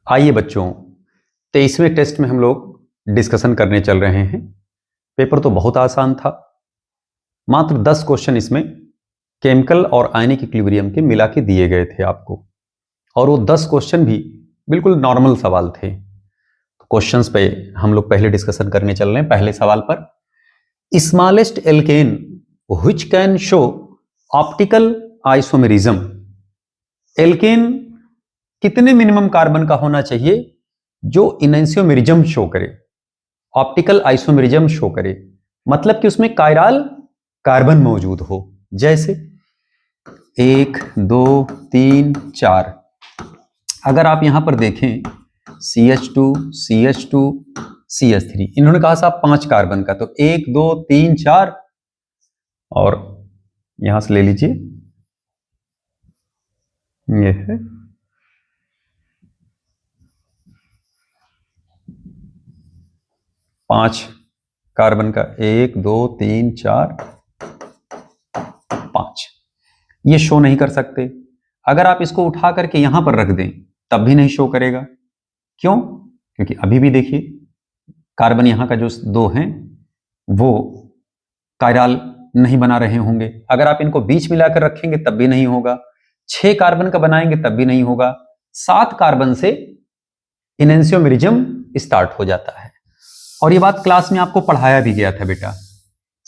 आइए बच्चों, 23वें टेस्ट में हम लोग डिस्कशन करने चल रहे हैं। पेपर तो बहुत आसान था, मात्र 10 क्वेश्चन इसमें केमिकल और आयनिक इक्विलिब्रियम के मिला के दिए गए थे आपको, और वो 10 क्वेश्चन भी बिल्कुल नॉर्मल सवाल थे। क्वेश्चंस पे हम लोग पहले डिस्कशन करने चल रहे हैं। पहले सवाल पर, smallest alkane which can show optical isomerism. Alkane कितने मिनिमम कार्बन का होना चाहिए जो इनेंशियोमेरिज्म शो करे, ऑप्टिकल आइसोमेरिज्म शो करे, मतलब कि उसमें कायरल कार्बन मौजूद हो। जैसे 1 2 3 4, अगर आप यहां पर देखें CH2 CH2 CH3, इन्होंने कहा साहब 5 कार्बन का, तो 1 2 3 4, और यहां से ले लीजिए, ये है 5 कार्बन का, 1 2 3 4 5। ये शो नहीं कर सकते। अगर आप इसको उठा करके यहां पर रख दें तब भी नहीं शो करेगा। क्यों? क्योंकि अभी भी देखिए कार्बन यहां का जो 2 हैं वो कायरल नहीं बना रहे होंगे। अगर आप इनको बीच मिलाकर रखेंगे तब भी नहीं होगा। 6 कार्बन का बनाएंगे तब भी नहीं होगा। 7 कार्बन से इनेंशियोमेरिज्म स्टार्ट हो जाता है, और ये बात क्लास में आपको पढ़ाया भी गया था बेटा।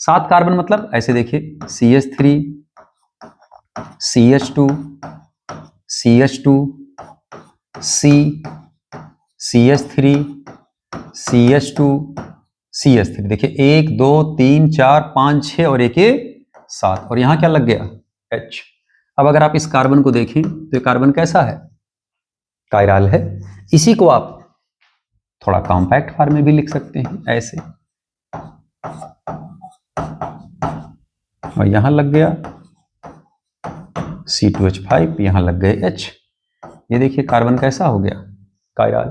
7 कार्बन मतलब ऐसे देखिए, CH3 CH2 CH2 C CH3 CH2 CH3, देखिए 1 2 3 4 5 6 और एक 7, और यहां क्या लग गया? H। अब अगर आप इस कार्बन को देखें तो ये कार्बन कैसा है? कायरल है। इसी को आप थोड़ा कॉम्पैक्ट फॉर्म में भी लिख सकते हैं ऐसे, और यहां लग गया C2H5, यहां लग गए H। ये देखिए कार्बन कैसा हो गया? कायरल।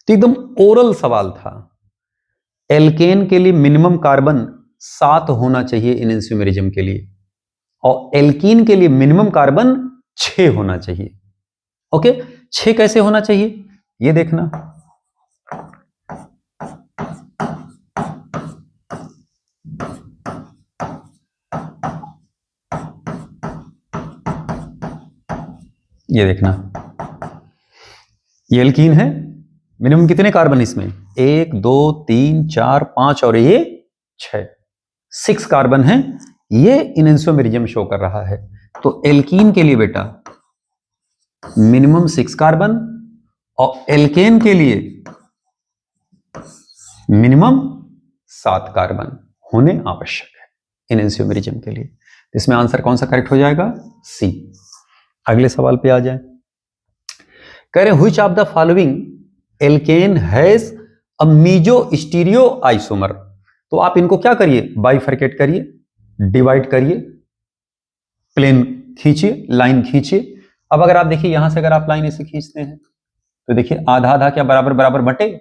तो एकदम ओरल सवाल था। एल्केन के लिए मिनिमम कार्बन 7 होना चाहिए इनेंशियोमेरिज्म के लिए, और एल्कीन के लिए मिनिमम कार्बन 6 होना चाहिए। ओके, 6 कैसे होना चाहिए ये देखना। ये देखना, ये एल्कीन है, मिनिमम कितने कार्बन इसमें? 1 2 3 4 5 और ये 6 कार्बन है। ये इनेंशियोमेरिज्म शो कर रहा है। तो एल्कीन के लिए बेटा मिनिमम 6 कार्बन, और एल्केन के लिए मिनिमम 7 कार्बन होने आवश्यक है इनेंशियोमेरिज्म के लिए। इसमें आंसर कौन सा करेक्ट हो जाएगा? सी। अगले सवाल पे आ जाए। कह रहे which of the following alkane has a meso stereo isomer. तो आप इनको क्या करिए? बाइफरकेट करिए, डिवाइड करिए, प्लेन खींचिए, लाइन खींचिए। अब अगर आप देखिए यहां से अगर आप लाइन ऐसे खींचते हैं तो देखिए आधा आधा क्या बराबर बराबर बटे?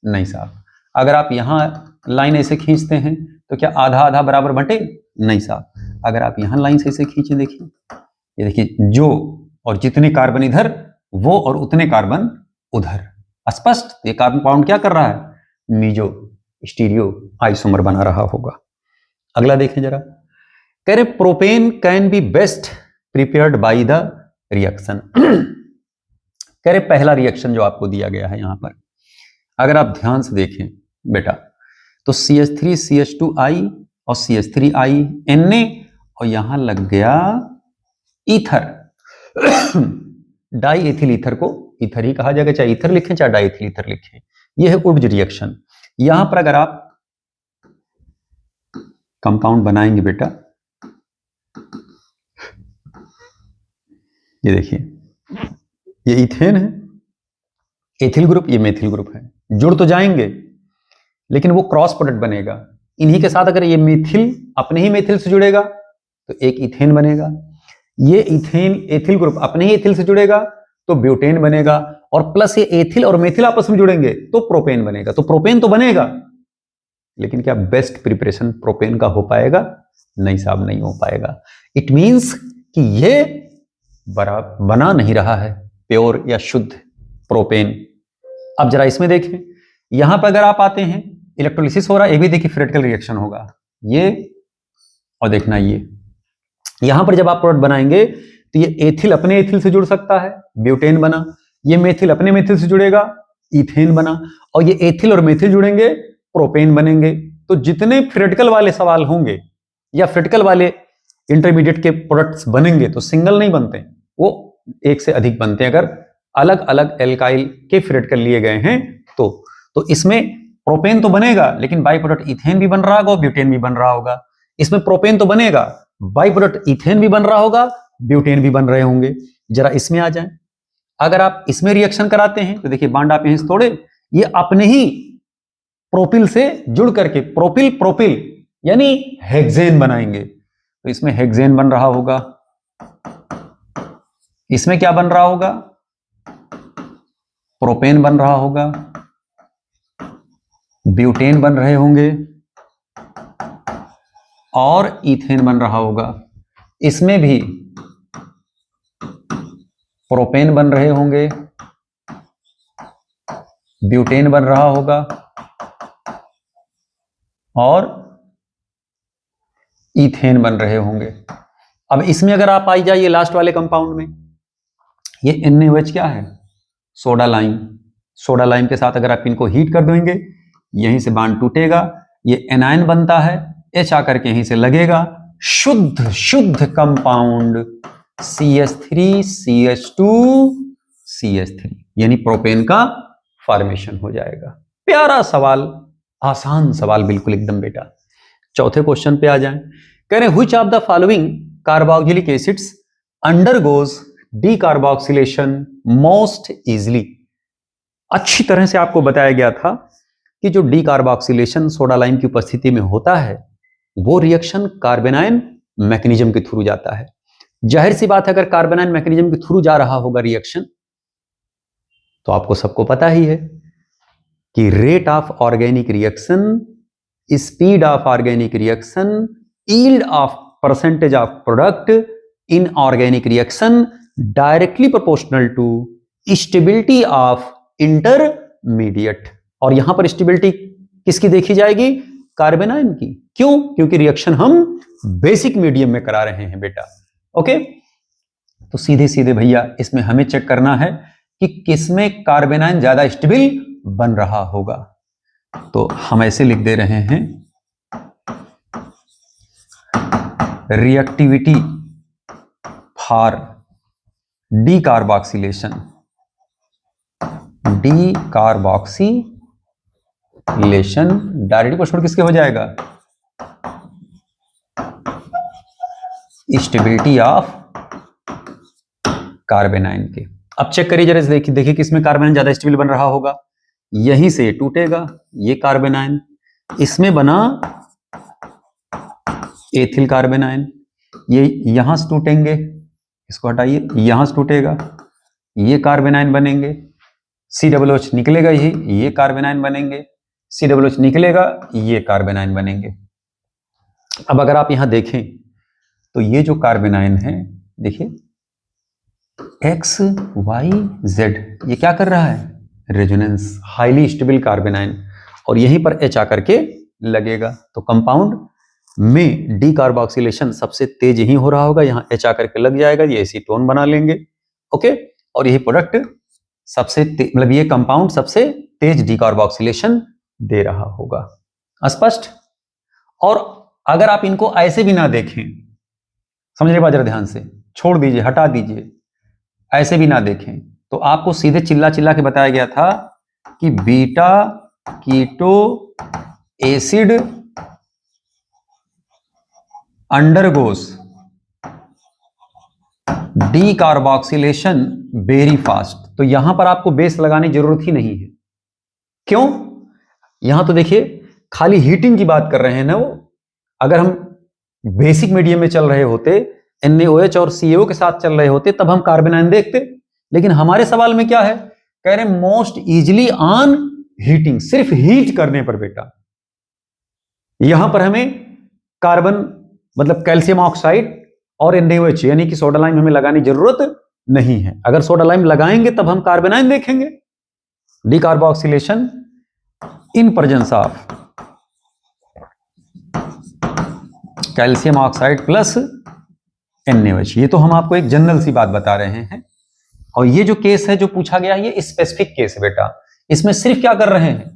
नहीं साहब। अगर आप यहां लाइन ऐसे खींचते हैं तो क्या आधा आधा बराबर बटे? नहीं साहब। अगर आप यहां लाइन से ऐसे खींचे, देखिए ये देखिए, जो और जितने कार्बन इधर वो और उतने कार्बन उधर, स्पष्ट। ये कार्बन कंपाउंड क्या कर रहा है? मीजो स्टीरियो आइसोमर बना रहा होगा। अगला देखें जरा। कह रहे propane can be best prepared by the reaction. कह रहे पहला रिएक्शन जो आपको दिया गया है यहां पर, अगर आप ध्यान से देखें बेटा, तो CH3 CH2I और CH3I Na, और यहां लग गया ईथर। डाई एथिल ईथर को ईथर ही कहा जाएगा, चाहे ईथर लिखें चाहे डाई एथिल ईथर लिखें। यह है उड्ज रिएक्शन। यहां पर अगर आप कंपाउंड बनाएंगे बेटा, ये देखिए, ये इथेन है, एथिल ग्रुप, ये मेथिल ग्रुप है। जुड़ तो जाएंगे लेकिन वो क्रॉस प्रोडक्ट बनेगा। इन्हीं के साथ अगर ये मेथिल अपने ही मेथिल से जुड़ेगा तो एक इथेन बनेगा। ये इथेन एथिल ग्रुप अपने ही एथिल से जुड़ेगा तो ब्यूटेन बनेगा, और प्लस ये एथिल और मेथिल आपस में जुड़ेंगे तो प्रोपेन बनेगा। तो प्रोपेन तो बनेगा, लेकिन क्या बेस्ट प्रिपरेशन प्रोपेन का हो पाएगा? नहीं साहब, नहीं हो पाएगा। इट मींस कि ये बना नहीं रहा है प्योर या शुद्ध प्रोपेन। अब जरा इसमें देखें, यहां पर अगर आप आते हैं इलेक्ट्रोलिसिस हो रहा है, ये भी देखिए फ्रेटिकल रिएक्शन होगा, ये और देखना ये यहां पर जब आप प्रोडक्ट बनाएंगे तो ये एथिल अपने एथिल से जुड़ सकता है, ब्यूटेन बना, ये मेथिल अपने मेथिल से जुड़ेगा, इथेन बना, और ये एथिल और मेथिल जुड़ेंगे, प्रोपेन बनेंगे। तो जितने फ्रेटिकल वाले सवाल होंगे या फ्रेटिकल वाले इंटरमीडिएट के प्रोडक्ट्स बनेंगे तो सिंगल नहीं बनते, वो एक से अधिक बनते हैं अगर अलग अलग एल्काइल के फ्रेटिकल लिए गए हैं तो इसमें प्रोपेन तो बनेगा लेकिन बाई प्रोडक्ट इथेन भी बन रहा होगा, ब्यूटेन भी बन रहा होगा। इसमें प्रोपेन तो बनेगा, बाई प्रोडक्ट इथेन भी बन रहा होगा, ब्यूटेन भी बन रहे होंगे। जरा इसमें आ जाएं, अगर आप इसमें रिएक्शन कराते हैं तो देखिए बांड आप यहीं से तोड़े, ये अपने ही प्रोपिल से जुड़ करके प्रोपिल प्रोपिल यानी हेक्सेन बनाएंगे। तो इसमें हेक्सेन बन रहा होगा, इसमें क्या बन रहा होगा, प्रोपेन बन रहा होगा, ब्यूटेन बन रहे होंगे और इथेन बन रहा होगा। इसमें भी प्रोपेन बन रहे होंगे, ब्यूटेन बन रहा होगा और इथेन बन रहे होंगे। अब इसमें अगर आप आई जाइए लास्ट वाले कंपाउंड में, ये NaOH क्या है, सोडा लाइम। सोडा लाइम के साथ अगर आप इनको हीट कर देंगे, यहीं से बांड टूटेगा, ये एनायन बनता है, H आकर के यहीं से लगेगा, शुद्ध शुद्ध कंपाउंड CH3 CH2 CH3 यानी प्रोपेन का फॉर्मेशन हो जाएगा। प्यारा सवाल, आसान सवाल बिल्कुल एकदम बेटा। चौथे क्वेश्चन पे आ जाएं, कह रहे हैं which of the following carboxylic acids undergoes decarboxylation most easily. अच्छी तरह से आपको बताया गया था कि जो डीकार्बोक्सिलेशन सोडा लाइम की उपस्थिति में होता है वो रिएक्शन कार्बेनाइन मैकेनिज्म के थ्रू जाता है। जाहिर सी बात है अगर कार्बेनाइन मैकेनिज्म के थ्रू जा रहा होगा रिएक्शन तो आपको सबको पता ही है कि rate of organic reaction, speed of organic reaction, yield of percentage of product in organic reaction directly proportional to stability of intermediate. और यहां पर स्टेबिलिटी किसकी देखी जाएगी, कार्बेनाइन की। क्यों, क्योंकि रिएक्शन हम बेसिक मीडियम में करा रहे हैं बेटा। ओके, तो सीधे सीधे भैया इसमें हमें चेक करना है कि किसमें कार्बेनाइन ज्यादा स्टेबल बन रहा होगा। तो हम ऐसे लिख दे रहे हैं, reactivity for decarboxylation, decarboxylation directly question किसके हो जाएगा, स्टेबिलिटी ऑफ कार्बेनाइन के। अब चेक करिए जरा, देखिए किसमें कार्बेनाइन ज्यादा स्टेबल बन रहा होगा, यहीं से टूटेगा ये कार्बेनाइन, इसमें बना एथिल कार्बेनाइन, ये यहां से टूटेंगे, इसको हटाइए, यहां से टूटेगा, ये कार्बेनाइन बनेंगे, COOH निकलेगा, ये कार्बेनाइन बनेंगे, COOH निकलेगा, ये कार्बेनाइन बनेंगे। अब अगर आप यहां देखें तो ये जो कार्बेनाइन है देखिए XYZ, ये क्या कर रहा है, रेजोनेंस, हाईली स्टेबल कार्बेनाइन, और यहीं पर H आकर के लगेगा। तो कंपाउंड में डीकार्बोक्सिलेशन सबसे तेज यही हो रहा होगा, यहां H आकर के लग जाएगा, ये एसीटोन बना लेंगे। ओके, और यही प्रोडक्ट सबसे मतलब ये कंपाउंड सबसे तेज डीकार्बोक्सिलेशन दे रहा होगा। स्पष्ट। और अगर आप इनको ऐसे भी ना देखें, समझ रहे बाजरा, ध्यान से छोड़ दीजिए, हटा दीजिए, ऐसे भी ना देखें तो आपको सीधे चिल्ला चिल्ला के बताया गया था कि beta keto acid undergoes decarboxylation very fast. तो यहां पर आपको बेस लगाने की जरूरत ही नहीं है। क्यों, यहां तो देखिए खाली हीटिंग की बात कर रहे हैं ना वो। अगर हम बेसिक मीडियम में चल रहे होते, NaOH और CaO के साथ चल रहे होते, तब हम कार्बेनाइन देखते। लेकिन हमारे सवाल में क्या है, कह रहे मोस्ट इजीली ऑन हीटिंग, सिर्फ हीट करने पर बेटा। यहां पर हमें कार्बन मतलब कैल्शियम ऑक्साइड और NaOH यानी कि सोडा लाइम हमें लगाने की जरूरत नहीं है। अगर सोडा लाइम लगाएंगे तब हम कार्बेनाइन देखेंगे। Decarboxylation in presence of calcium oxide plus NaOH। ये तो हम आपको एक जनरल सी बात बता रहे हैं, और ये जो केस है जो पूछा गया है ये स्पेसिफिक केस है बेटा। इसमें सिर्फ क्या कर रहे हैं,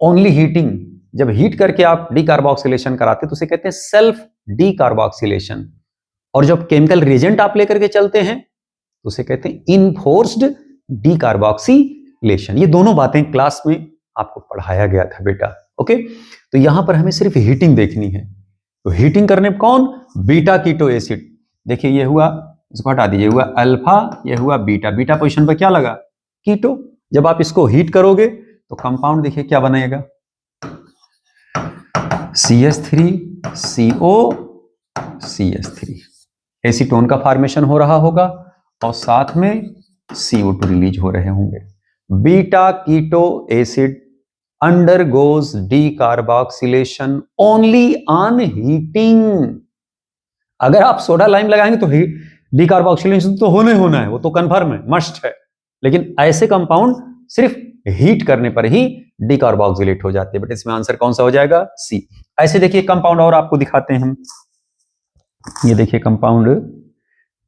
ओनली हीटिंग। जब हीट करके आप डीकार्बोक्सिलेशन कराते तो उसे कहते हैं सेल्फ डीकार्बोक्सिलेशन, और जब केमिकल रिएजेंट आप लेकर के चलते हैं तो उसे कहते हैं इनफोर्स्ड डीकार्बोक्सिलेशन। ये दोनों बातें क्लास में आपको पढ़ाया गया था बेटा। ओके, तो यहां पर हमें सिर्फ हीटिंग देखनी है। तो हीटिंग करने में कौन, बीटा कीटो एसिड। देखिए ये हुआ, इसको हटा दीजिए, हुआ अल्फा, ये हुआ बीटा। बीटा पोजीशन पर क्या लगा, कीटो। जब आप इसको हीट करोगे तो कंपाउंड देखिए क्या बनेगा, CH3CO CH3, एसीटोन का फॉर्मेशन हो रहा होगा और साथ में CO2 रिलीज हो रहे होंगे। Beta keto acid undergoes decarboxylation only on heating। अगर आप सोडा लाइम लगाएंगे तो डीकार्बोक्सिलेशन तो होना है, वो तो कंफर्म है, मस्ट है। लेकिन ऐसे कंपाउंड सिर्फ हीट करने पर ही डीकार्बोक्सिलेट हो जाते हैं। बट इसमें आंसर कौन सा हो जाएगा, सी। ऐसे देखिए कंपाउंड और आपको दिखाते हैं हम, ये देखिए कंपाउंड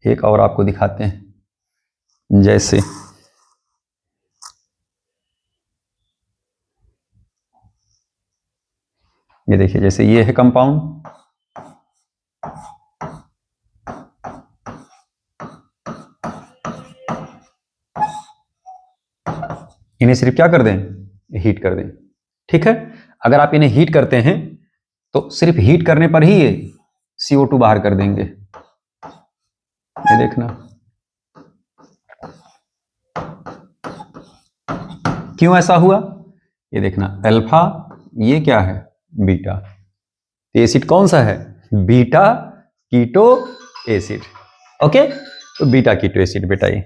एक और आपको दिखाते हैं। जैसे ये देखिए, जैसे ये है कंपाउंड, इन्हें सिर्फ क्या कर दें, हीट कर दें। ठीक है, अगर आप इन्हें हीट करते हैं तो सिर्फ हीट करने पर ही ये CO2 बाहर कर देंगे। ये देखना, क्यों ऐसा हुआ, ये देखना, अल्फा, ये क्या है, बीटा। तो एसिड कौन सा है, बीटा कीटो एसिड। ओके, तो बीटा कीटो एसिड बेटा ये।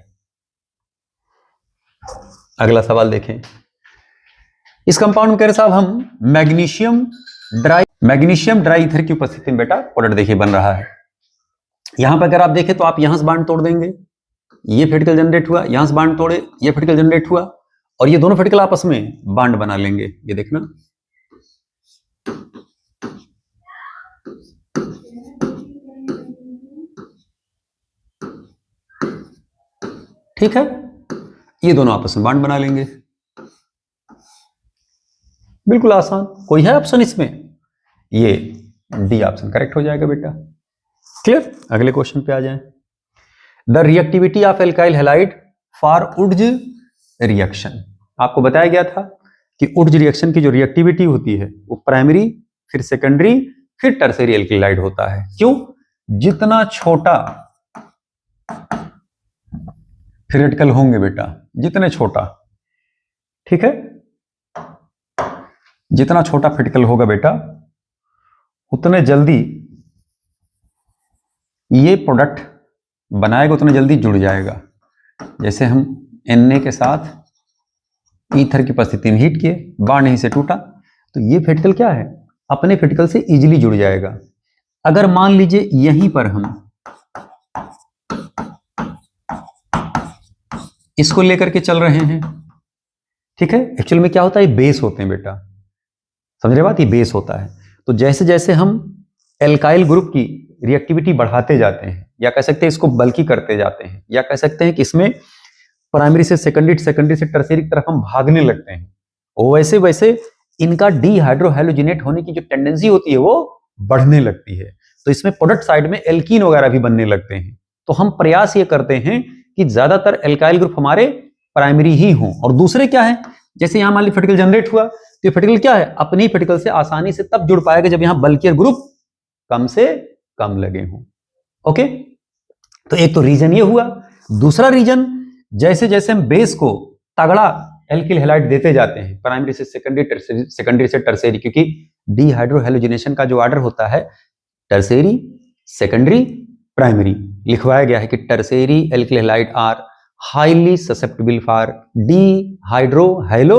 अगला सवाल देखें, इस कंपाउंड में कह रहे साहब हम मैग्नीशियम ड्राई ईथर की उपस्थिति में बेटा प्रोडक्ट देखिए बन रहा है। यहां पर अगर आप देखें तो आप यहां से बांड तोड़ देंगे, ये फिटिकल जनरेट हुआ, यहां से बांड तोड़े, ये फिटिकल जनरेट हुआ, और ये दोनों फिटिकल आपस में बांड बना लेंगे। ये देखना, ठीक है, ये दोनों आपस में बांड बना लेंगे। बिल्कुल आसान, कोई है ऑप्शन इसमें, ये डी ऑप्शन करेक्ट हो जाएगा बेटा। क्लियर, अगले क्वेश्चन पे आ जाएं। The reactivity of alkyl halide for Wurtz reaction. आपको बताया गया था कि उड्ज रिएक्शन की जो रिएक्टिविटी होती है वो प्राइमरी, फिर सेकेंडरी, फिर टर्शियरी एल्काइल हैलाइड होता है। क्यों, जितना छोटा थियोरेटिकल होंगे बेटा, जितने छोटा, ठीक है, जितना छोटा फिटिकल होगा बेटा उतने जल्दी ये प्रोडक्ट बनाएगा, उतने जल्दी जुड़ जाएगा। जैसे हम Na के साथ ईथर की उपस्थिति में हीट किए, बांड यहीं से टूटा, तो ये फिटिकल क्या है, अपने फिटिकल से इजीली जुड़ जाएगा। अगर मान लीजिए यहीं पर हम इसको लेकर के चल रहे हैं, ठीक है, एक्चुअल में क्या होता है, बेस होते हैं बेटा, समझ रहे बात, ये बेस होता है। तो जैसे जैसे हम एल्काइल ग्रुप की रिएक्टिविटी बढ़ाते जाते हैं, या कह सकते हैं इसको बल्कि करते जाते हैं, या कह सकते हैं कि इसमें प्राइमरी से सेकेंडरी, सेकेंडरी से टर्शियरी की तरफ हम भागने लगते हैं, और वैसे वैसे इनका डीहाइड्रोहैलोजिनेट होने की जो टेंडेंसी होती है वो बढ़ने लगती है। तो इसमें प्रोडक्ट साइड में एल्कीन वगैरह भी बनने लगते हैं। तो हम प्रयास ये करते हैं कि ज्यादातर एल्काइल ग्रुप हमारे प्राइमरी ही हों, और दूसरे क्या है, जैसे यहां मान ली फिटिकल जनरेट हुआ, तो ये फिटिकल क्या है, अपनी फिटिकल से आसानी से तब जुड़ पाएगा जब यहां बल्कियर ग्रुप कम से कम लगे हों। ओके, तो एक तो रीजन ये हुआ। दूसरा रीजन, जैसे जैसे हम बेस को तगड़ा एल्किल हैलाइड देते जाते हैं, प्राइमरी से सेकेंडरी, सेकेंडरी से टर्शियरी, क्योंकि डीहाइड्रोहैलोजिनेशन का जो ऑर्डर होता है टर्शियरी, सेकेंडरी, प्राइमरी, लिखवाया गया है कि tertiary alkyl halide are highly susceptible for dehydrohalogenation.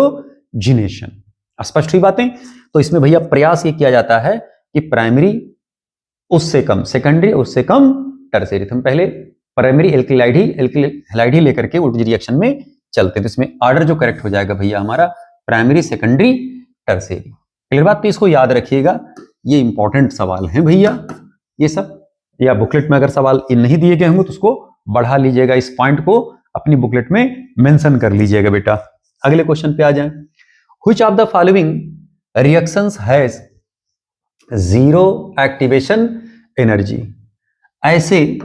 स्पष्ट हुई बातें। तो इसमें भैया प्रयास ये किया जाता है कि प्राइमरी उससे कम, सेकेंडरी उससे कम, टर्शियरी। हम पहले प्राइमरी एल्किल हैलाइड ही लेकर के उड्ज रिएक्शन में चलते हैं। तो इसमें ऑर्डर जो करेक्ट हो जाएगा भैया हमारा प्राइमरी, सेकेंडरी, टर्शियरी। क्लियर बात? तो इसको याद रखिएगा, ये इंपॉर्टेंट सवाल है भैया ये सब। या बुकलेट में अगर सवाल नहीं दिए गए होंगे तो उसको बढ़ा लीजिएगा, इस पॉइंट को अपनी बुकलेट में मेंशन कर लीजिएगा बेटा। अगले क्वेश्चन पे आ जाएं। Which of the following reactions has zero activation energy? ऐसे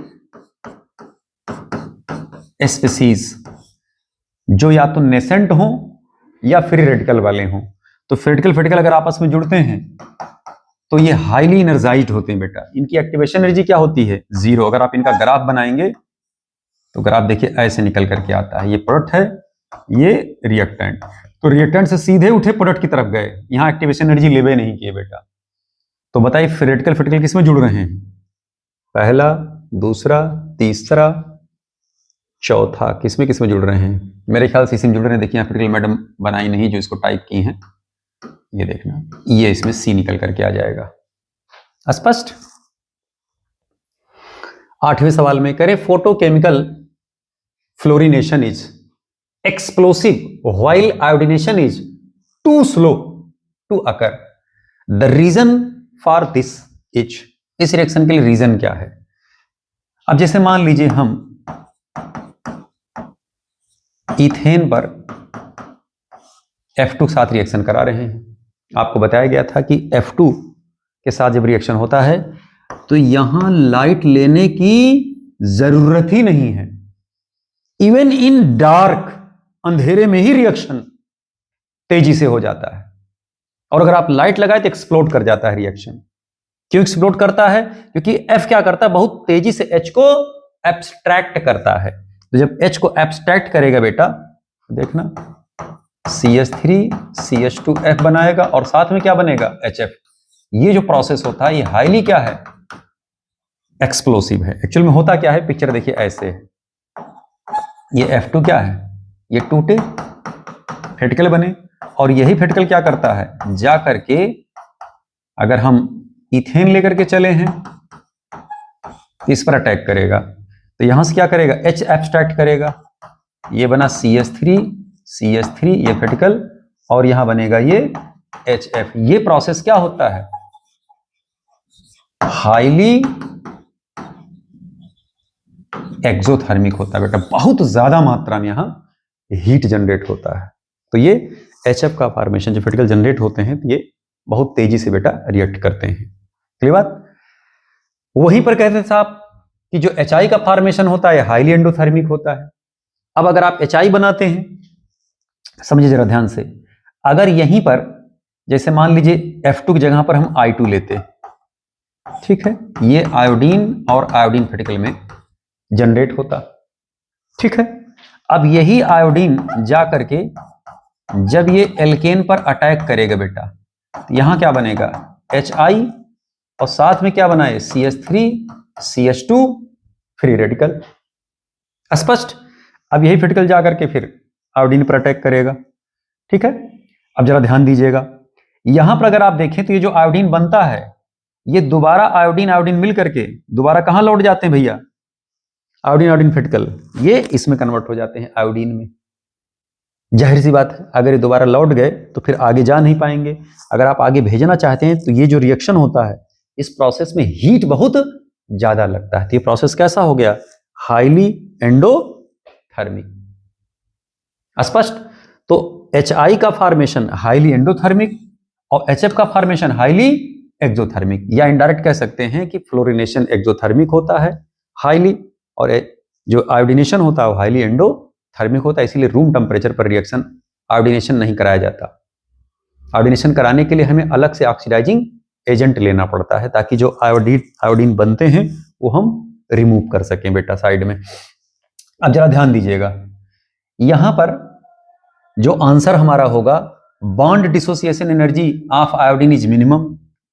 स्पीसीज जो या तो नेसेंट हो या फ्री रेडिकल वाले हों। तो फ्रेटिकल अगर आपस में जुड़ते हैं तो ये हाईली एनर्जाइज्ड होते हैं बेटा। इनकी एक्टिवेशन एनर्जी क्या होती है? जीरो। अगर आप इनका ग्राफ बनाएंगे तो ग्राफ देखिए ऐसे निकल करके आता है। ये प्रोडक्ट है, ये रिएक्टेंट। तो रिएक्टेंट से सीधे उठे प्रोडक्ट की तरफ गए, यहां एक्टिवेशन एनर्जी लेवे नहीं किए बेटा। तो बताइए फ्रेटिकल किस में जुड़ रहे हैं? पहला, दूसरा, तीसरा, चौथा, किस में जुड़ रहे हैं? मेरे ख्याल से इसमें जुड़ रहे हैं। देखिए फ्रेटिकल मैडम बनाई नहीं जो इसको टाइप की हैं, ये देखना, ये इसमें सी निकल करके आ जाएगा। स्पष्ट? 8वें सवाल में करें photochemical fluorination is explosive while iodination is too slow to occur. The reason for this is, इस रिएक्शन के लिए रीजन क्या है? अब जैसे मान लीजिए हम इथेन पर F2 के साथ रिएक्शन करा रहे हैं। आपको बताया गया था कि F2 के साथ जब रिएक्शन होता है तो यहां लाइट लेने की जरूरत ही नहीं है। इवन इन डार्क, अंधेरे में ही रिएक्शन तेजी से हो जाता है। और अगर आप लाइट लगाए तो एक्सप्लोड कर जाता है रिएक्शन। क्यों एक्सप्लोड करता है? क्योंकि F क्या करता है, बहुत तेजी से H को एब्स्ट्रैक्ट करता है। तो जब H को एब्स्ट्रैक्ट करेगा बेटा, देखना CH3 CH2F बनाएगा और साथ में क्या बनेगा? HF। ये जो प्रोसेस होता है ये हाईली क्या है? एक्सप्लोसिव है। एक्चुअल में होता क्या है, पिक्चर देखिए ऐसे है। ये F2 क्या है? ये टूटे फेटिकल बने, और यही फेटिकल क्या करता है, जा करके अगर हम इथेन लेकर के चले हैं तो इस पर अटैक करेगा। तो यहां से क्या करेगा? H एब्स्ट्रैक्ट करेगा, ये बना CH3 ये फेटिकल, और यहां बनेगा ये HF। ये प्रोसेस क्या होता है? हाईली एक्सोथर्मिक होता है बेटा। बहुत ज्यादा मात्रा में यहां हीट जनरेट होता है। तो ये HF का फॉर्मेशन जो फेटिकल जनरेट होते हैं तो ये बहुत तेजी से बेटा रिएक्ट करते हैं। क्लियर बात? वहीं पर कहते थे साहब कि जो HI का फॉर्मेशन होता है हाईली एंडोथर्मिक होता है। अब अगर आप HI बनाते हैं, समझिए जरा ध्यान से, अगर यहीं पर जैसे मान लीजिए F2 की जगह पर हम I2 लेते, ठीक है, ये आयोडीन और आयोडीन फेटिकल में जनरेट होता, ठीक है। अब यही आयोडीन जा करके जब ये एल्केन पर अटैक करेगा बेटा, तो यहां क्या बनेगा? HI और साथ में क्या बनाए? CH3 CH2 free radical. स्पष्ट? अब यही फेटिकल जा करके फिर आयोडीन पर अटैक करेगा, ठीक है। अब जरा ध्यान दीजिएगा, यहां पर अगर आप देखें तो ये जो आयोडीन बनता है ये दोबारा आयोडीन मिल करके दोबारा कहां लौट जाते हैं भैया? आयोडीन फेटिकल ये इसमें कन्वर्ट हो जाते हैं आयोडीन में। जाहिर सी बात है, अगर ये दोबारा लौट गए तो फिर आगे जा नहीं पाएंगे। अगर आप आगे भेजना चाहते हैं तो ये जो रिएक्शन होता है इस प्रोसेस में हीट बहुत ज्यादा लगता है। तो ये प्रोसेस कैसा हो गया? Highly endothermic. स्पष्ट? तो HI का फॉर्मेशन हाईली एंडोथर्मिक और HF का फॉर्मेशन हाईली एक्सोथर्मिक, या इनडायरेक्ट कह सकते हैं कि फ्लोरिनेशन एक्सोथर्मिक होता है हाईली, और जो आयोडीनेशन होता है वो हाईली एंडोथर्मिक होता है। इसीलिए रूम टेम्परेचर पर रिएक्शन आयोडीनेशन नहीं कराया जाता। आयोडीनेशन कराने के लिए हमें अलग से ऑक्सीडाइजिंग एजेंट लेना पड़ता है ताकि जो आयोडीन बनते हैं वो हम रिमूव कर सकें बेटा साइड में। अब जरा ध्यान दीजिएगा, यहां पर जो आंसर हमारा होगा, bond dissociation energy of iodine is minimum,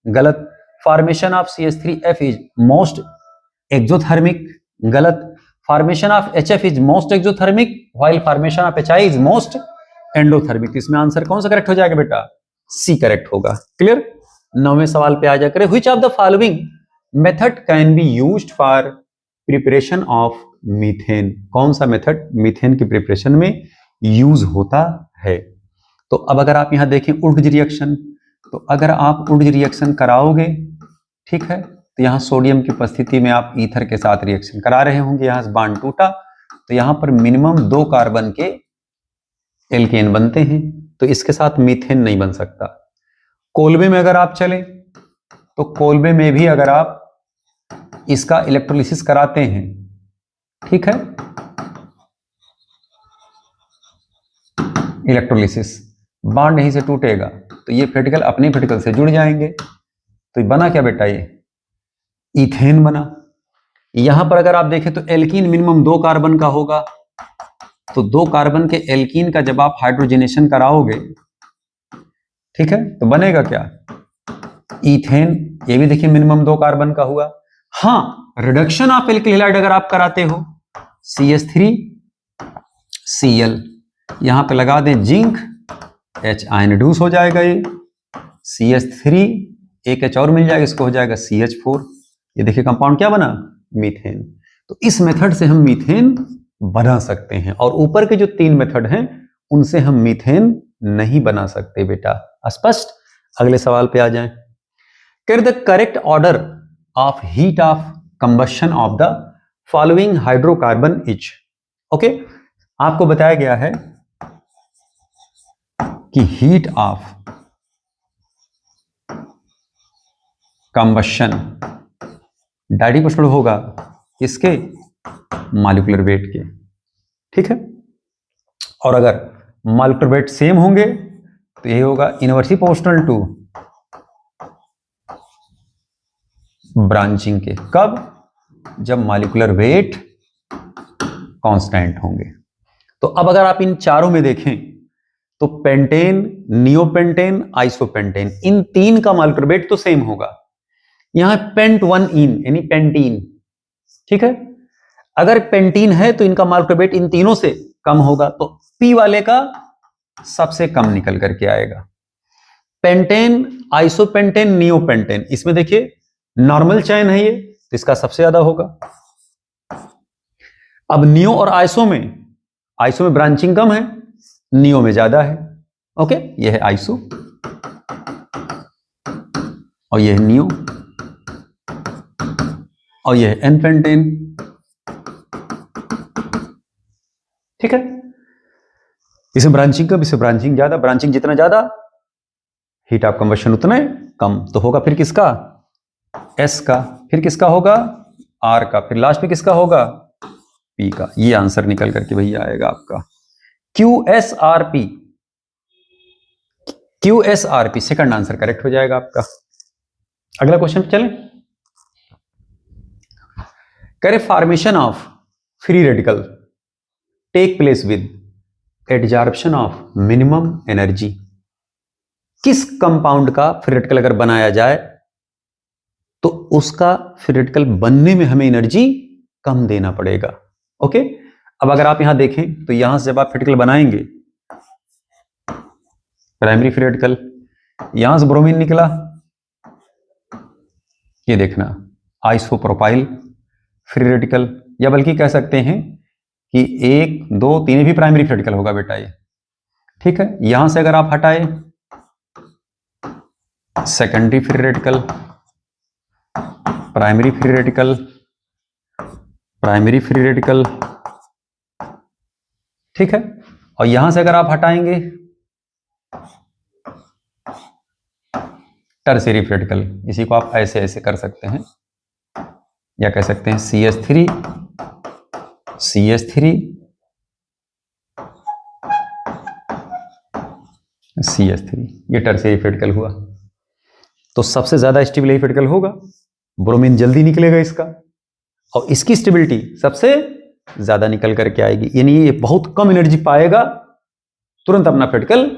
गलत। Formation of CH3F is most exothermic, गलत। Formation of HF is most exothermic while formation of HI is most endothermic. इसमें आंसर कौन सा करेक्ट हो जाएगा बेटा? सी करेक्ट होगा। क्लियर? 9वें सवाल पे आ जाकर, which of the following method can be used for preparation of methane? कौन सा मेथड मीथेन की प्रिपरेशन में यूज होता है। तो अब अगर आप यहां देखें उर्ज रिएक्शन, तो अगर आप उर्ज रिएक्शन कराओगे, ठीक है, तो यहां सोडियम की उपस्थिति में आप ईथर के साथ रिएक्शन करा रहे होंगे, यहां से बॉन्ड टूटा तो यहां पर मिनिमम 2 कार्बन के एल्केन बनते हैं, तो इसके साथ मीथेन नहीं बन सकता। कोलबे में अगर आप चले तो कोलबे में भी अगर आप इसका इलेक्ट्रोलिसिस कराते हैं, ठीक है, इलेक्ट्रोलिसिस, बॉन्ड यहीं से टूटेगा तो ये पार्टिकल अपने पार्टिकल से जुड़ जाएंगे, तो बना क्या बेटा, ये इथेन बना। यहां पर अगर आप देखें तो एल्कीन मिनिमम 2 कार्बन का होगा, तो 2 कार्बन के एल्कीन का जब आप हाइड्रोजनेशन कराओगे, ठीक है, तो बनेगा क्या, इथेन। ये भी देखिए मिनिमम 2 कार्बन का हुआ। हाँ, रिडक्शन ऑफ एल्किल हैलाइड अगर आप कराते हो, CH3Cl, यहां पे लगा दें जिंक, H आयन रिड्यूस हो जाएगा, ये CH3 एक H और मिल जाएगा, इसको हो जाएगा CH4। ये देखिए कंपाउंड क्या बना, मीथेन। तो इस मेथड से हम मीथेन बना सकते हैं, और ऊपर के जो 3 मेथड हैं उनसे हम मीथेन नहीं बना सकते बेटा, स्पष्ट। अगले सवाल पे आ जाएं। The correct order of heat of combustion of the following hydrocarbon is. Okay, आपको बताया गया है कि heat of combustion direct proportional होगा इसके मॉलिक्यूलर वेट के, ठीक है, और अगर मॉलिक्यूलर वेट सेम होंगे तो यही होगा इनवर्सली प्रोपोर्शनल टू ब्रांचिंग के। कब, जब मॉलिक्यूलर वेट कांस्टेंट होंगे। तो अब अगर आप इन चारों में देखें तो पेंटेन, नियोपेंटेन, आइसोपेंटेन, इन 3 का मॉलिक्यूलर वेट तो सेम होगा। यहां पेंट 1 इन यानी पेंटीन, ठीक है, अगर पेंटीन है तो इनका मॉलिक्यूलर वेट इन तीनों से कम होगा, तो पी वाले का सबसे कम निकल करके आएगा। पेंटेन, आइसोपेंटेन, नियोपेंटेन, इसमें देखिए नॉर्मल चेन है ये, तो इसका सबसे ज्यादा होगा। अब नियो और आइसो में ब्रांचिंग कम है, नियो में ज्यादा है। ओके, ये है आइसो और ये है नियो और ये है एन पेंटेन, ठीक है। इसे ब्रांचिंग कम, इसे ब्रांचिंग ज्यादा, ब्रांचिंग जितना ज्यादा हीट ऑफ कंबशन उतने कम, तो होगा फिर किसका, एस का, फिर किसका होगा, आर का, फिर लास्ट में किसका होगा, पी का। ये आंसर निकल करके भैया आएगा आपका QSRP, QSRP second answer correct हो जाएगा आपका। अगला क्वेश्चन पे चलें। करे formation of free radical take place with adsorption of minimum energy. किस कंपाउंड का फ्री रेडिकल अगर बनाया जाए तो उसका फ्री रेडिकल बनने में हमें एनर्जी कम देना पड़ेगा। ओके, अब अगर आप यहां देखें तो यहां से जब आप फ्री रेडिकल बनाएंगे, प्राइमरी फ्री रेडिकल, यहां से ब्रोमीन निकला, ये देखना आइसोप्रोपाइल फ्री रेडिकल, या बल्कि कह सकते हैं कि 1, 2, 3 भी प्राइमरी फ्री रेडिकल होगा बेटा ये, ठीक है। यहां से अगर आप हटाए secondary free radical, primary free radical, primary free radical, ठीक है, और यहां से अगर आप हटाएंगे टर्शियरी फ्री रेडिकल, इसी को आप ऐसे ऐसे कर सकते हैं, या कह सकते हैं CH3 CH3 CH3, ये टर्शियरी फ्री रेडिकल हुआ। तो सबसे ज्यादा स्टेबल फ्री रेडिकल होगा, ब्रोमीन जल्दी निकलेगा इसका, और इसकी स्टेबिलिटी सबसे ज्यादा निकल करके आएगी, यानी ये बहुत कम एनर्जी पाएगा, तुरंत अपना फ्री रेडिकल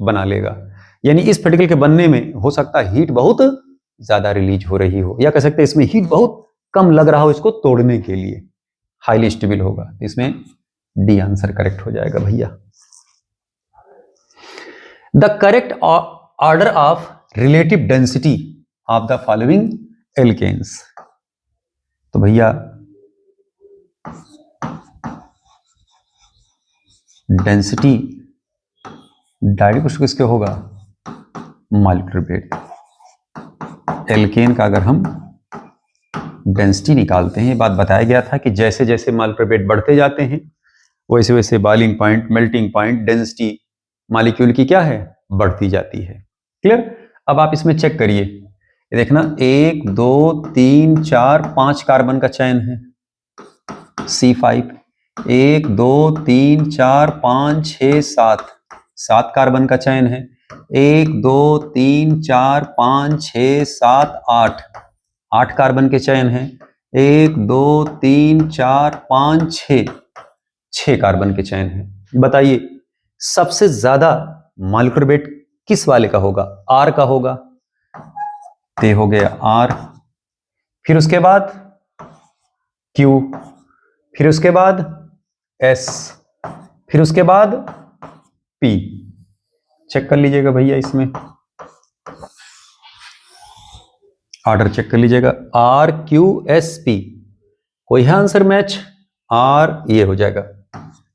बना लेगा। यानी इस फ्री रेडिकल के बनने में हो सकता है हीट बहुत ज्यादा रिलीज हो रही हो, या कह सकते हैं इसमें हीट बहुत कम लग रहा हो इसको तोड़ने के लिए, हाईली स्टेबल होगा। इसमें डी आंसर करेक्ट हो जाएगा भैया। The correct order of relative density of the following alkanes. तो भैया डेंसिटी डायरेक्ट किसके होगा, मॉलिक्यूलर वेट। एल्केन का अगर हम डेंसिटी निकालते हैं, ये बात बताया गया था कि जैसे जैसे मॉलिक्यूलर वेट बढ़ते जाते हैं वैसे वैसे boiling point, melting point, density molecule की क्या है, बढ़ती जाती है। क्लियर। अब आप इसमें चेक करिए, ये देखना 1 2 3 4 5 कार्बन का चयन है, C5। 1 2 3 4 5 6 7 7 कार्बन का चयन है। 1 2 3 4 5 6 7 8 8 कार्बन के चयन है। 1 2 3 4 5 6 कार्बन के चयन है। बताइए सबसे ज्यादा मॉलिक्यूलर वेट किस वाले का होगा, R का होगा। ते हो गया R, फिर उसके बाद Q, फिर उसके बाद S, फिर उसके बाद P। चेक कर लीजिएगा भैया, इसमें ऑर्डर चेक कर लीजिएगा, R Q S P। कोई है आंसर मैच, R ये हो जाएगा,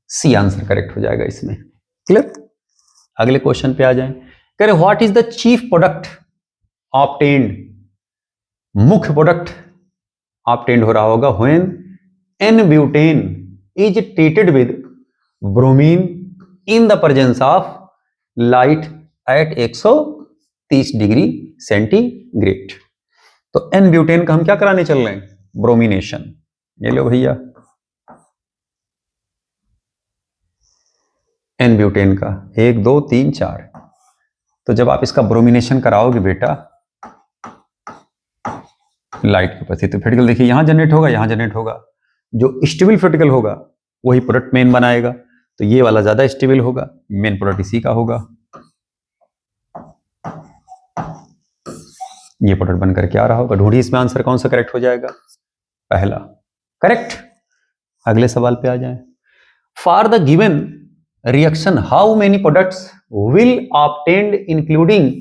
C आंसर करेक्ट हो जाएगा इसमें। क्लियर। अगले क्वेश्चन पे आ जाएं। कह रहे what is the chief product obtained, मुख्य प्रोडक्ट ऑब्टेन्ड हो रहा होगा when n butane is treated with bromine in the presence of light at 130 degree centigrade. तो N-ब्यूटेन का हम क्या कराने चल रहे हैं, ब्रोमिनेशन। ये लो भैया N-ब्यूटेन का 1 2 3 4। तो जब आप इसका ब्रोमिनेशन कराओगे बेटा लाइट के उपस्थिति, तो फिटिकल देखिए यहां जनरेट होगा, यहां जनरेट होगा। जो स्टेबल फिटिकल होगा वही प्रोडक्ट मेन बनाएगा, तो ये वाला ज्यादा स्टेबल होगा, मेन प्रोडक्ट इसी का होगा। ये प्रोडक्ट बनकर क्या रहा होगा, ढूंढिए इसमें आंसर कौन सा करेक्ट हो जाएगा, पहला करेक्ट। अगले सवाल पे आ जाएं। For the given reaction how many products will obtained including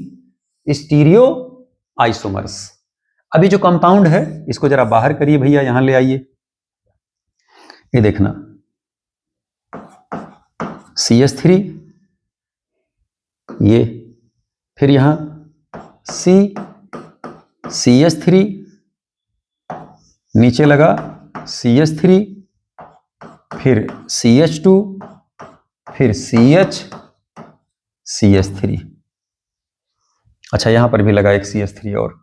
stereo isomers. अभी जो कंपाउंड है इसको जरा बाहर करिए भैया, यहां ले आइए। ये देखना CH3, ये फिर यहां CH3, नीचे लगा CH3, फिर CH2, फिर CH3। अच्छा यहां पर भी लगा एक CH3 और।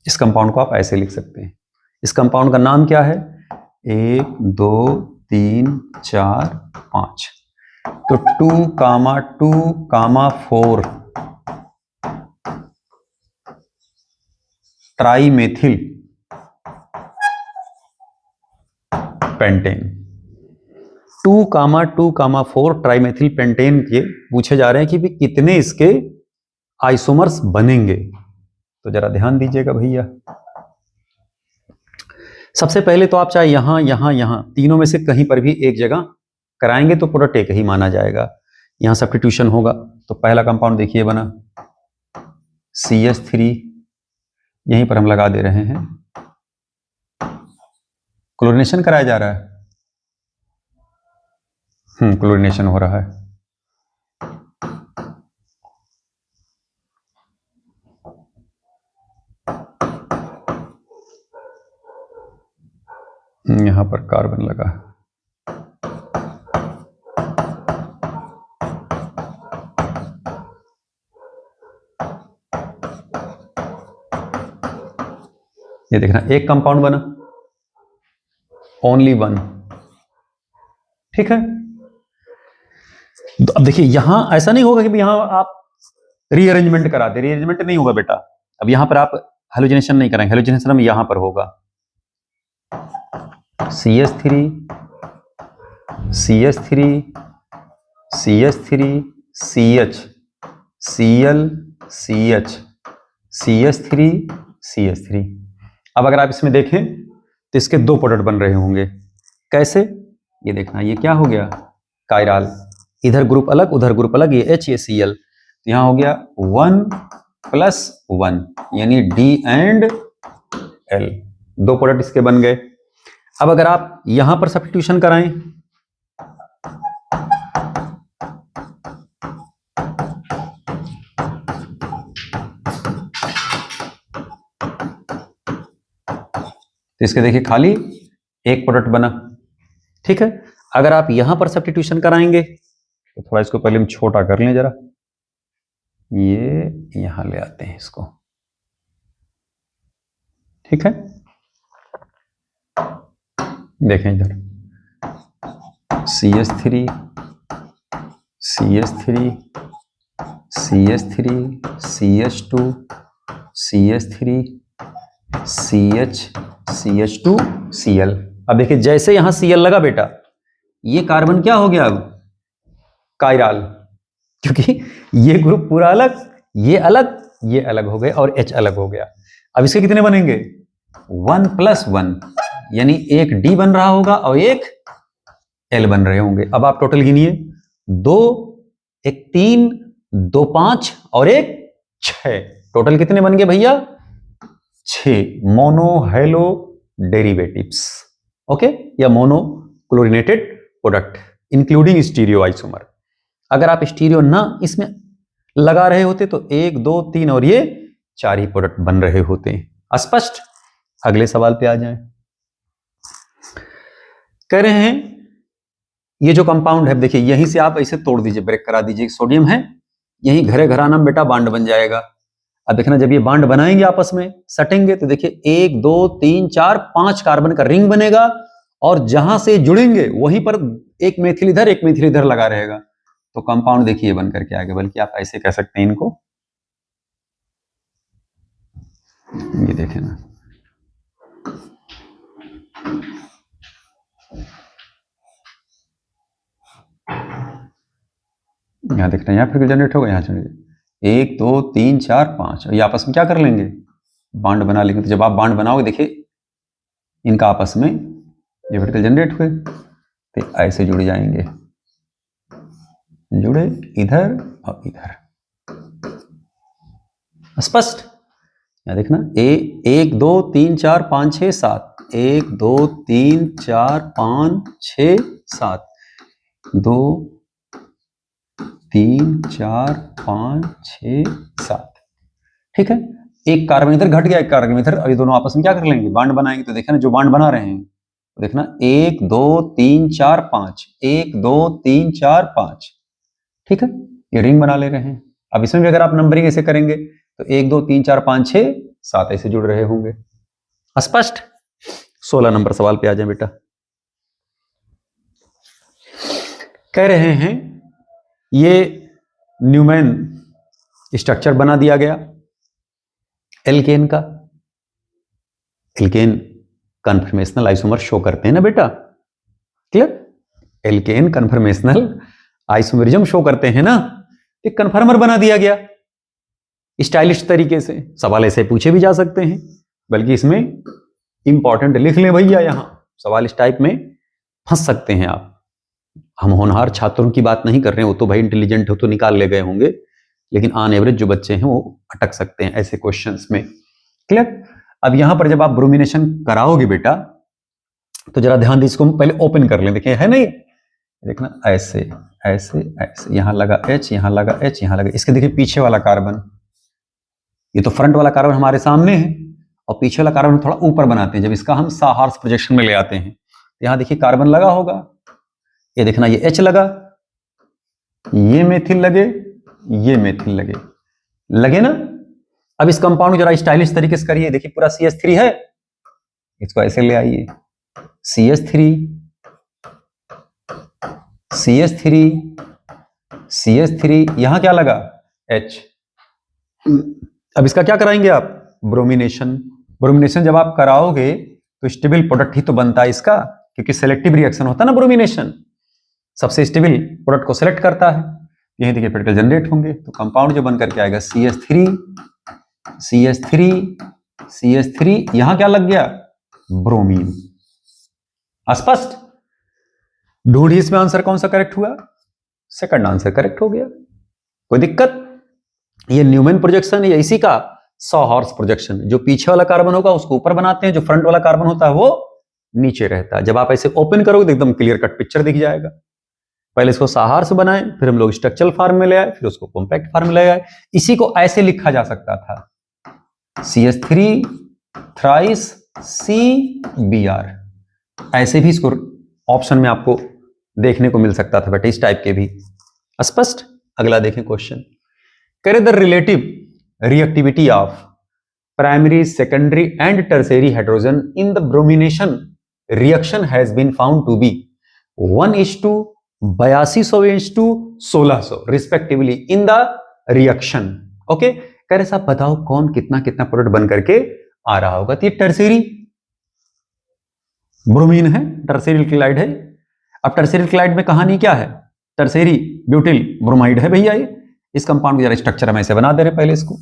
इस कंपाउंड को आप ऐसे लिख सकते हैं, इस कंपाउंड का नाम क्या है, 1 2 3 4 5। तो 2,4 ट्राइमेथिल पेंटेन। 2,4 ट्राइमेथिल पेंटेन के पूछे जा रहे हैं कि भी कितने इसके आइसोमर्स बनेंगे। तो जरा ध्यान दीजिएगा भैया, सबसे पहले तो आप चाहे यहां यहां यहां तीनों में से कहीं पर भी एक जगह कराएंगे तो प्रोडक्ट एक ही माना जाएगा। यहां सब्स्टिट्यूशन होगा, तो पहला कंपाउंड देखिए बना CH3, यहीं पर हम लगा दे रहे हैं, क्लोरीनेशन कराया जा रहा है, क्लोरीनेशन हो रहा है। यहां पर कार्बन लगा है। ये देखना एक कंपाउंड बना, ओनली वन। ठीक है, तो अब देखिए यहां ऐसा नहीं होगा कि यहां आप रीअरेंजमेंट करा दे, रीअरेंजमेंट नहीं होगा बेटा। अब यहां पर आप हेलोजनेशन नहीं करेंगे, हेलोजनेशन हम यहां पर होगा CH3 CH3 CH3 CH Cl CH CH3 CH3। अब अगर आप इसमें देखें तो इसके दो प्रोडक्ट बन रहे होंगे। कैसे, ये देखना, ये क्या हो गया, कायराल, इधर ग्रुप अलग उधर ग्रुप अलग, ये H ये Cl, तो यहां हो गया 1+1 यानी D एंड L, दो प्रोडक्ट इसके बन गए। अब अगर आप यहां पर सब्स्टिट्यूशन कराएं, तो इसके देखिए खाली एक प्रोडक्ट बना। ठीक है, अगर आप यहां पर सब्स्टिट्यूशन कराएंगे तो थोड़ा इसको पहले हम छोटा कर लें जरा, ये यहां ले आते हैं इसको। ठीक है, देखें इधर CH3 CH3 CH3 CH2 CH3 CH CH2 Cl। अब देखिए जैसे यहां Cl लगा बेटा, ये कार्बन क्या हो गया अब, कायरल, क्योंकि ये ग्रुप पूरा अलग, ये अलग हो गए और H अलग हो गया। अब इसके कितने बनेंगे, 1 + 1, यानी एक D बन रहा होगा और एक L बन रहे होंगे। अब आप टोटल गिनिए, 2 1 3 2 5 और एक 6, टोटल कितने बन गए भैया, 6 मोनो हेलो डेरिवेटिव्स। ओके, या mono chlorinated product including stereo isomer. अगर आप स्टीरियो ना इसमें लगा रहे होते तो 1 2 3 और ये 4 ही प्रोडक्ट बन रहे होते। स्पष्ट। अगले सवाल पे आ जाएं। कह रहे हैं ये जो कंपाउंड है, देखिए यहीं से आप ऐसे तोड़ दीजिए, ब्रेक करा दीजिए, सोडियम है, यहीं घरे घराना में बेटा बांड बन जाएगा। अब देखना जब ये बांड बनाएंगे आपस में सटेंगे तो देखिए 1 2 3 4 5 कार्बन का रिंग बनेगा, और जहां से जुड़ेंगे वहीं पर एक मेथिल इधर लगा रहेगा, तो कंपाउंड देखिए बन करके आएगा। बल्कि आप ऐसे कह सकते हैं इनको, ये देखें ना, यहां देखना, यहां फिर जनरेट होगा, यहां चलिए 1 2 3 4 5, ये आपस में क्या कर लेंगे, बांड बना लेंगे। तो जब आप बांड बनाओगे देखिए इनका आपस में ये वर्टिकल जनरेट हुए, तो ऐसे जुड़ जाएंगे, जुड़े इधर और इधर। स्पष्ट। यहां देखना 1 2 3 4 5 6 7, 1 2 3 4 5 6 7, 2 3 4 5 6 7। ठीक है, एक कार्बन इधर घट गया, एक कार्बन इधर, अब ये दोनों आपस में क्या कर लेंगे, बांड बनाएंगे। तो देखना जो बांड बना रहे हैं, तो देखना 1 2 3 4 5, 1 2 3 4 5। ठीक है, ये रिंग बना ले रहे हैं। अब इसमें भी अगर आप नंबरिंग ऐसे करेंगे तो 1 2 3 4 5 6 7 ऐसे जुड़ रहे होंगे। स्पष्ट। 16 नंबर सवाल पे आ जाए बेटा। कह रहे हैं ये न्यूमैन स्ट्रक्चर बना दिया गया एल्केन का। एल्केन कन्फर्मेशनल आइसोमर शो करते हैं ना बेटा, clear. Alkane conformational isomerism show करते हैं ना, एक कन्फर्मर बना दिया गया स्टाइलिश तरीके से। सवाल ऐसे पूछे भी जा सकते हैं, बल्कि इसमें इंपॉर्टेंट लिख लें भैया, यहां सवाल इस टाइप में फंस सकते हैं आप। हम होनहार छात्रों की बात नहीं कर रहे हैं, वो तो भाई इंटेलिजेंट हो तो निकाल ले गए होंगे, लेकिन ऑन एवरेज जो बच्चे हैं वो अटक सकते हैं ऐसे क्वेश्चंस में, क्लियर। अब यहां पर जब आप ब्रोमिनेशन कराओगे बेटा तो जरा ध्यान दीजिए, इसको पहले ओपन कर लें। देखिए है नहीं, देखना ऐसे ऐसे ऐसे, यहां लगा H, यहां लगा H, यहां लगा, इसके देखिए पीछे वाला कार्बन, ये तो फ्रंट वाला कार्बन हमारे सामने है और पीछे वाला कार्बन थोड़ा ऊपर बनाते हैं। जब इसका हम साहार्स प्रोजेक्शन में ले आते हैं, यहां देखिए कार्बन लगा होगा, ये देखना ये H लगा, ये मेथिल लगे, ये मेथिल लगे, लगे ना। अब इस कंपाउंड जरा स्टाइलिश तरीके से करिए, देखिए पूरा CH3 है, इसको ऐसे ले आइए, CH3 CH3 CH3, यहां क्या लगा H। अब इसका क्या कराएंगे आप, ब्रोमिनेशन। ब्रोमिनेशन जब आप कराओगे तो स्टेबल प्रोडक्ट ही तो बनता है इसका, क्योंकि सेलेक्टिव रिएक्शन होता है ना ब्रोमिनेशन, सबसे स्टेबल प्रोडक्ट को सेलेक्ट करता है। यही देखिए पार्टिकल जनरेट होंगे, तो कंपाउंड जो बन करके आएगा CH3 CH3 CH3, यहां क्या लग गया, ब्रोमीन। स्पष्ट। ढूंढिए इसमें आंसर कौन सा करेक्ट हुआ, सेकंड आंसर करेक्ट हो गया। कोई दिक्कत, ये न्यूमैन प्रोजेक्शन है इसी का सॉहार्स प्रोजेक्शन। जो पीछे वाला कार्बन होगा उसको ऊपर बनाते हैं, जो फ्रंट वाला कार्बन होता है वो नीचे रहता है। जब आप ऐसे ओपन करोगे तो एकदम क्लियर कट पिक्चर दिख जाएगा। पहले इसको साहार से बनाए, फिर हम लोग स्ट्रक्चरल फॉर्म में ले आए, फिर उसको कॉम्पैक्ट फॉर्म में ले आए। इसी को ऐसे लिखा जा सकता था, CH3 थ्राइस CBr। ऐसे भी इसको ऑप्शन में आपको देखने को मिल सकता था बेटा, इस टाइप के भी। स्पष्ट? अगला देखें क्वेश्चन। करे the relative reactivity of primary, secondary and tertiary hydrogen in the bromination reaction has been found to be 1:8200:1600 respectively in the reaction. Okay, कह रहे साहब बताओ कौन कितना कितना प्रोडक्ट बन करके आ रहा होगा। तो ये टर्शियरी ब्रोमीन है, टर्शियरी क्लोराइड है। अब टर्शियरी क्लोराइड में कहानी क्या है? टर्शियरी ब्यूटिल ब्रोमाइड है भैया। ये इस कंपाउंड का जरा स्ट्रक्चर हम ऐसे बना दे रहे पहले इसको।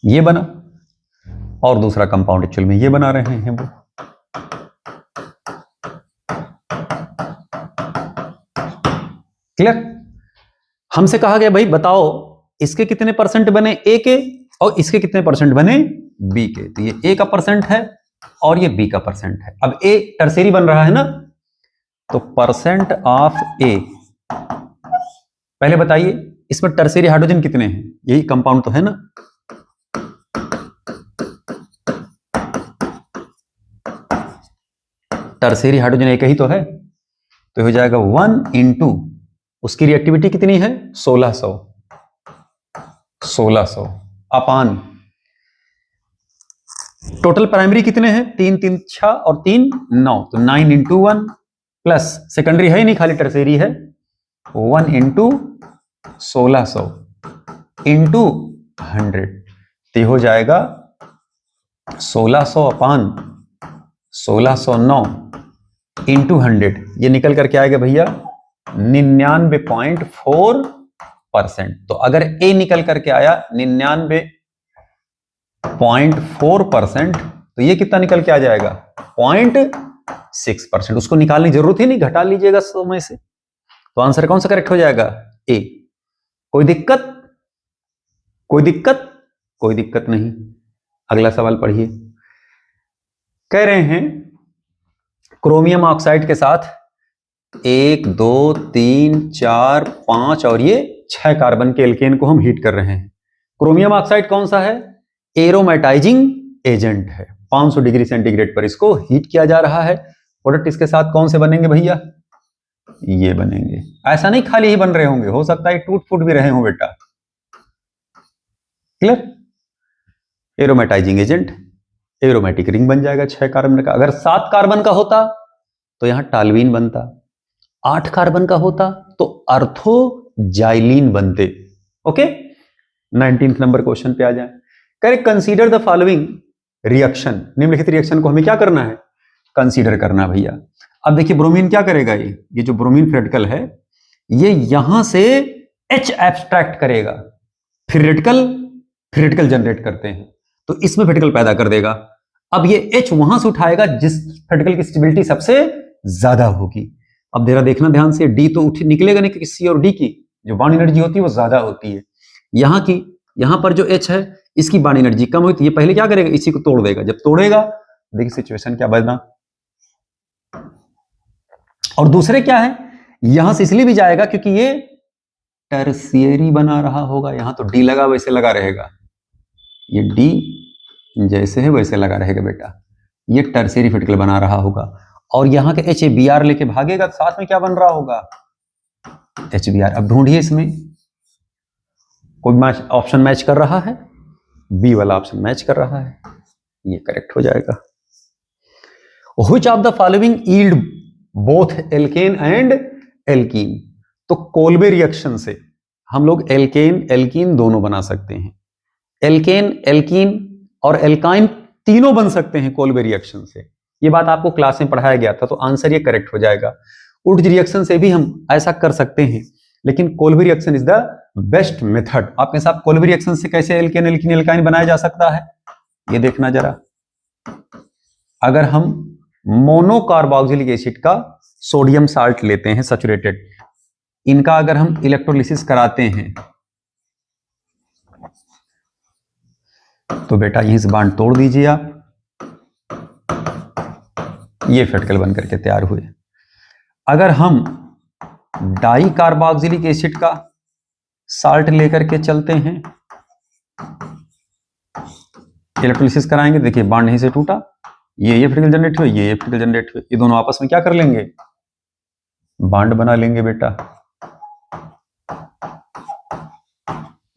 ये बना, और दूसरा कंपाउंड एक्चुअल में ये बना रहे हैं वो। क्लियर? हमसे कहा गया भाई बताओ इसके कितने परसेंट बने ए के और इसके कितने परसेंट बने बी के। तो ये ए का परसेंट है और ये बी का परसेंट है। अब ए टर्शियरी बन रहा है ना, तो परसेंट ऑफ ए, पहले बताइए इसमें टर्शियरी हाइड्रोजन कितने हैं? यही कंपाउंड तो है ना। टर्शियरी हाइड्रोजन एक ही तो है, तो हो जाएगा 1 इंटू उसकी रिएक्टिविटी कितनी है 1600 अपान टोटल प्राइमरी कितने हैं 3 3 6 और 3 9, तो 9 इंटू 1 प्लस सेकेंडरी है ही नहीं, खाली टर्शियरी है, 1 इंटू 1600 इंटू 100, तो हो जाएगा 1600 अपान 1609 इंटू 100। ये निकल करके आएगा भैया 99.4%। तो अगर ए निकल करके आया 99.4%, तो ये कितना निकल के आ जाएगा 0.6%। उसको निकालने की जरूरत ही नहीं, घटा लीजिएगा 100 में से। तो आंसर कौन सा करेक्ट हो जाएगा? ए। कोई दिक्कत? कोई दिक्कत? कोई दिक्कत नहीं। अगला सवाल पढ़िए। कह रहे हैं क्रोमियम ऑक्साइड के साथ 1 2 3 4 5 और ये 6 कार्बन के एल्केन को हम हीट कर रहे हैं। क्रोमियम ऑक्साइड कौन सा है? एरोमेटाइजिंग एजेंट है। 500 डिग्री सेंटीग्रेड पर इसको हीट किया जा रहा है। प्रोडक्ट इसके साथ कौन से बनेंगे भैया? ये बनेंगे। ऐसा नहीं खाली ही बन रहे होंगे, हो सकता है टूट फूट भी रहे हो बेटा। क्लियर? एरोमेटाइजिंग एजेंट, एरोमेटिक रिंग बन जाएगा 6 कार्बन का। अगर 7 कार्बन का होता तो यहां टालवीन बनता, 8 कार्बन का होता तो अर्थोजाइलिन बनते। ओके, 19th नंबर क्वेश्चन पे आ जाए। Correct, consider the following reaction. निम्नलिखित रिएक्शन को हमें क्या करना है? कंसीडर करना भैया। अब देखिए ब्रोमीन क्या करेगा, ये जो ब्रोमीन रेडिकल है ये यहां से H एब्स्ट्रैक्ट करेगा, फिर रेडिकल जनरेट करते हैं तो इसमें रेडिकल पैदा कर देगा। अब ये H वहां से उठाएगा जिस रेडिकल की स्टेबिलिटी सबसे ज्यादा होगी। अब जरा देखना ध्यान से, D तो निकलेगा नहीं, क्योंकि C और D की जो बॉन्ड एनर्जी होती है वो ज्यादा होती है। यहां पर जो H है इसकी बॉन्ड एनर्जी कम होती है। ये पहले क्या करेगा? इसी को तोड़ देगा। जब तोड़ेगा देखिए सिचुएशन क्या बदला। और दूसरे क्या है, यहां से इसलिए भी जाएगा क्योंकि ये टर्शियरी बना रहा होगा। यहां तो D लगा वैसे लगा रहेगा, ये D जैसे है वैसे लगा रहेगा बेटा। ये टर्शियरी रेडिकल बना रहा होगा और यहां के HBr लेके भागेगा, साथ में क्या बन रहा होगा? HBr। अब ढूंढिए इसमें कोई ऑप्शन मैच कर रहा है? बी वाला ऑप्शन मैच कर रहा है, ये करेक्ट हो जाएगा। Which of the following yield both alkene and alkene? तो कोल्बे रिएक्शन से हम लोग एल्कीन दोनों बना सकते हैं। एल्कीन और एल्काइन तीनों बन सकते हैं कोल्बे रिएक्शन से। ये बात आपको क्लास में पढ़ाया गया था, तो आंसर ये करेक्ट हो जाएगा। उर्ज रिएक्शन से भी हम ऐसा कर सकते हैं, लेकिन Kolbe reaction is the best method. आपके साथ कोल्बे रिएक्शन से कैसे एल्केन एल्काइन बनाया जा सकता है ये देखना जरा। अगर हम मोनोकार्बोक्सिलिक एसिड का सोडियम साल्ट लेते हैं सैचुरेटेड, इनका अगर हम इलेक्ट्रोलिसिस कराते हैं तो बेटा यहीं से बांड तोड़ दीजिए आप, ये फेटकल बन करके तैयार हुए। अगर हम डाई कार्बोक्सिलिक एसिड का साल्ट लेकर के चलते हैं, इलेक्ट्रोलिसिस कराएंगे, देखिए बांड यहीं से टूटा, ये फेटकल जनरेट हुए, ये फेटकल जनरेट हुए, ये दोनों आपस में क्या कर लेंगे, बांड बना लेंगे बेटा।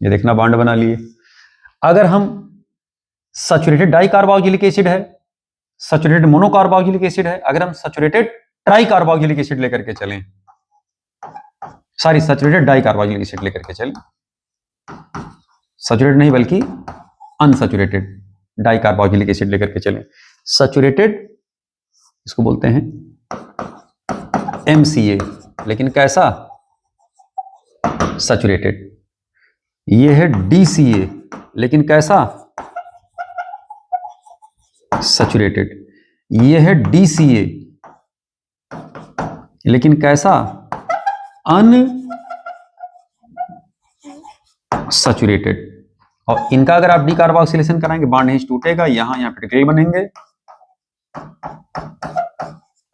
ये देखना बांड बना लिए। अगर हम सैचुरेटेड डाई कार्बोक्सिलिक एसिड है, सैचुरेटेड मोनोकार्बोक्सिलिक एसिड है, अगर हम सैचुरेटेड ट्राई कार्बोक्सिलिक एसिड लेकर के चलें, sorry saturated di carboxylic acid लेकर के चलें, सैचुरेटेड नहीं बल्कि अनसैचुरेटेड डाई कार्बोक्सिलिक एसिड लेकर के चलें, सैचुरेटेड इसको बोलते हैं MCA, लेकिन कैसा, सैचुरेटेड। ये है DCA, लेकिन कैसा, सैचुरेटेड। ये है DCA, लेकिन कैसा, अनसैचुरेटेड। और इनका अगर आप डीकार्बोक्सिलेशन कराएंगे, बांड नहीं टूटेगा, यहां पेटिकल बनेंगे,